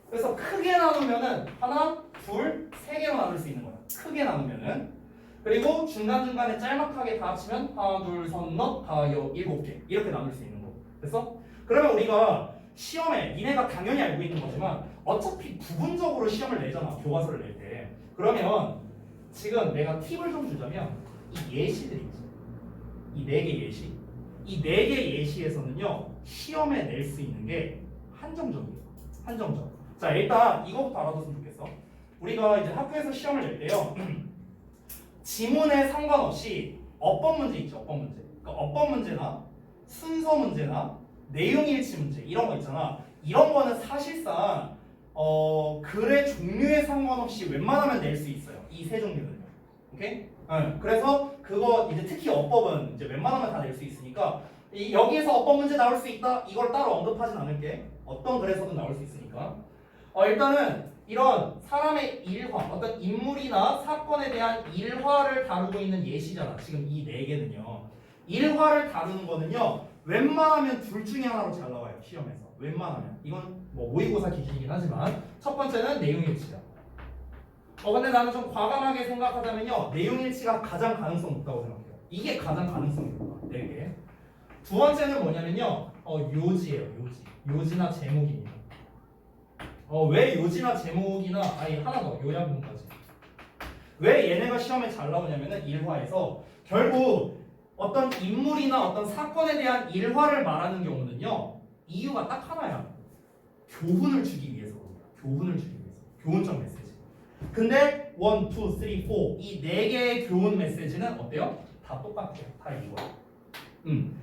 A: 그래서 크게 나누면은 하나, 둘, 세 개로 나눌 수 있는 거야. 크게 나누면은. 그리고 중간중간에 짤막하게 다 합치면 하나, 둘, 셋, 넷, 다 7개 이렇게 나눌 수 있는 거. 됐어? 그러면 우리가 시험에 니네가 당연히 알고 있는 거지만 어차피 부분적으로 시험을 내잖아. 교과서를 낼 때. 그러면 지금 내가 팁을 좀 주자면 이 예시들 있지. 이 4개 예시. 이 4개 예시에서는요. 시험에 낼 수 있는 게 한정적이에요. 한정적. 자, 일단 이거부터 알아뒀으면 좋겠어. 우리가 이제 학교에서 시험을 낼 때요. 지문에 상관없이 어법 문제 있죠. 어법 문제. 그러니까 어법 문제나 순서 문제나 내용 일치 문제 이런 거 있잖아. 이런 거는 사실상 글의 종류에 상관없이 웬만하면 낼 수 있어요. 이 세 종류는요. 오케이? 그래서 그거 이제 특히 어법은 이제 웬만하면 다 낼 수 있으니까 여기에서 어법 문제 나올 수 있다. 이걸 따로 언급하진 않을게. 어떤 글에서든 나올 수 있으니까. 일단은 이런 사람의 일화, 어떤 인물이나 사건에 대한 일화를 다루고 있는 예시잖아. 지금 이 4개는요. 일화를 다루는 거는요. 웬만하면 둘 중에 하나로 잘 나와요. 시험에서. 웬만하면. 이건 뭐 모의고사 기준이긴 하지만 첫 번째는 내용일치야. 근데 나는 좀 과감하게 생각하자면요. 내용일치가 가장 가능성 높다고 생각해요. 이게 가장 가능성이 높아. 4개. 두 번째는 뭐냐면요. 요지예요. 요지. 요지나 제목입니다. 왜 요지나 제목이나 하나 더 요약문까지. 왜 얘네가 시험에 잘 나오냐면은 일화에서 결국 어떤 인물이나 어떤 사건에 대한 일화를 말하는 경우는요. 이유가 딱 하나야. 교훈을 주기 위해서. 교훈을 주기 위해서. 교훈적 메시지. 근데 1, 2, 3, 4 이 4개의 교훈 메시지는 어때요? 다 똑같아요. 다 이거야.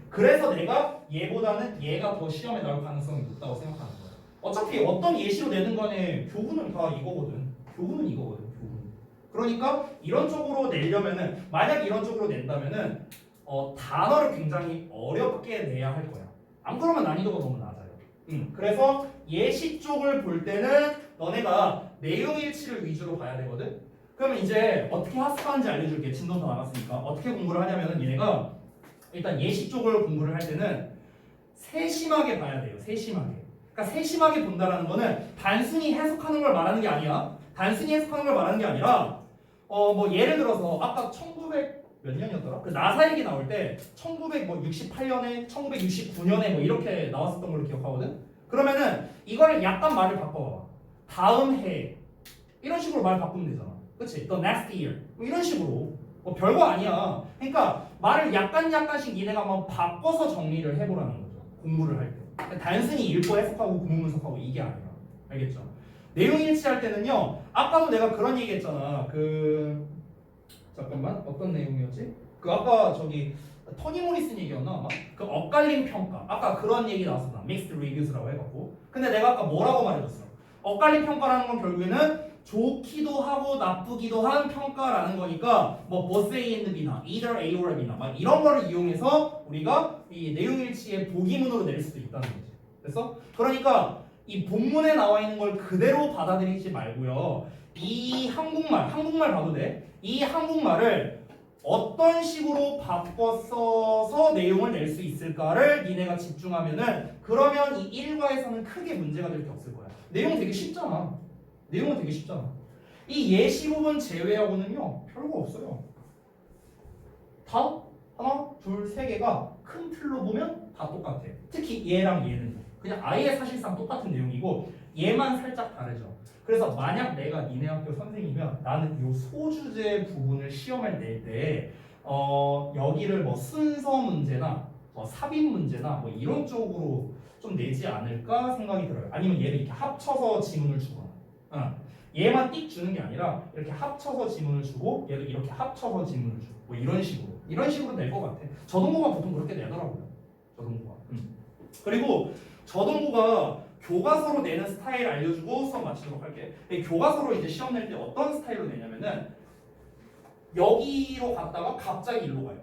A: 그래서 내가 얘보다는 얘가 더 시험에 나올 가능성이 높다고 생각하는 거야. 어차피 어떤 예시로 내는 간에 교훈은 다 이거거든. 교훈은 이거거든. 교훈. 그러니까 이런 쪽으로 내려면은 만약 이런 쪽으로 낸다면은 단어를 굉장히 어렵게 내야 할 거야. 안 그러면 난이도가 너무 낮아요. 그래서 예시 쪽을 볼 때는 너네가 내용 일치를 위주로 봐야 되거든. 그러면 이제 어떻게 학습하는지 알려줄게. 진도 더 남았으니까. 어떻게 공부를 하냐면은 얘네가 일단 예시 쪽을 공부를 할 때는 세심하게 봐야 돼요. 세심하게. 그러니까 세심하게 본다라는 거는 단순히 해석하는 걸 말하는 게 아니야. 단순히 해석하는 걸 말하는 게 아니라 뭐 예를 들어서 아까 1900 몇 년이었더라? 그 나사 얘기 나올 때 1968년에 1969년에 뭐 이렇게 나왔었던 걸로 기억하거든. 그러면은 이거를 약간 말을 바꿔봐. 다음 해 이런 식으로 말 바꾸면 되잖아. 그렇지? The next year 뭐 이런 식으로 별거 아니야. 그러니까 말을 약간씩 니네가 한번 바꿔서 정리를 해보라는 거죠. 공부를 할 때. 단순히 읽고 해석하고 구문 분석하고 이게 아니라. 알겠죠? 내용 일치할 때는요. 아까도 내가 그런 얘기 했잖아. 잠깐만 어떤 내용이었지? 아까 저기 토니 모리슨 얘기였나 아마? 엇갈림 평가. 아까 그런 얘기 나왔었나? 믹스드 리뷰스라고 해갖고. 근데 내가 아까 뭐라고 말해줬어? 엇갈림 평가라는 건 결국에는 좋기도 하고 나쁘기도 한 평가라는 거니까 뭐 both A and B나 either A or B나 막 이런 거를 이용해서 우리가 이 내용일치의 보기문으로 낼 수도 있다는 거지. 됐어? 그러니까 이 본문에 나와 있는 걸 그대로 받아들이지 말고요. 이 한국말 봐도 돼. 이 한국말을 어떤 식으로 바꿔 써서 내용을 낼 수 있을까를 니네가 집중하면은 그러면 이 일과에서는 크게 문제가 될 게 없을 거야. 내용 되게 쉽잖아. 내용은 되게 쉽잖아. 이 예시 부분 제외하고는요 별거 없어요. 다 하나, 둘, 세 개가 큰 틀로 보면 다 똑같아. 특히 얘랑 얘는 그냥 아예 사실상 똑같은 내용이고 얘만 살짝 다르죠. 그래서 만약 내가 니네 학교 선생이면 나는 이 소주제 부분을 시험을 낼 때 여기를 뭐 순서 문제나 뭐 삽입 문제나 뭐 이런 쪽으로 좀 내지 않을까 생각이 들어요. 아니면 얘를 이렇게 합쳐서 지문을 주거나. 얘만 띡 주는 게 아니라 이렇게 합쳐서 지문을 주고 얘도 이렇게 합쳐서 지문을 주고 뭐 이런 식으로 낼 것 같아. 저동고가 보통 그렇게 내더라고요. 저동고가. 그리고 저동고가 교과서로 내는 스타일 알려주고 수업 마치도록 할게. 교과서로 이제 시험 낼 때 어떤 스타일로 내냐면은 여기로 갔다가 갑자기 일로 가요.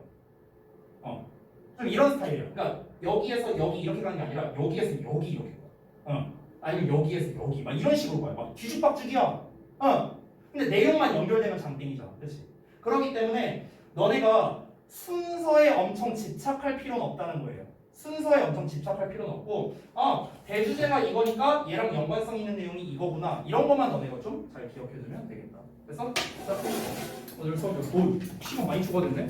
A: 좀 이런 스타일이에요. 그러니까 여기에서 여기 이렇게 가는 게 아니라 여기에서 여기 이렇게 가. 아니면 여기에서 여기 막 이런 식으로 가요. 막 뒤죽박죽이야. 근데 내용만 연결되면 장땡이잖아. 그렇지? 그렇기 때문에 너네가 순서에 엄청 집착할 필요는 없다는 거예요. 순서에 엄청 집착할 필요는 없고 대주제가 이거니까 얘랑 연관성 있는 내용이 이거구나. 이런 것만 너네가 좀 잘 기억해두면 되겠다. 그래서 오늘 수업 시간 많이 추가됐네.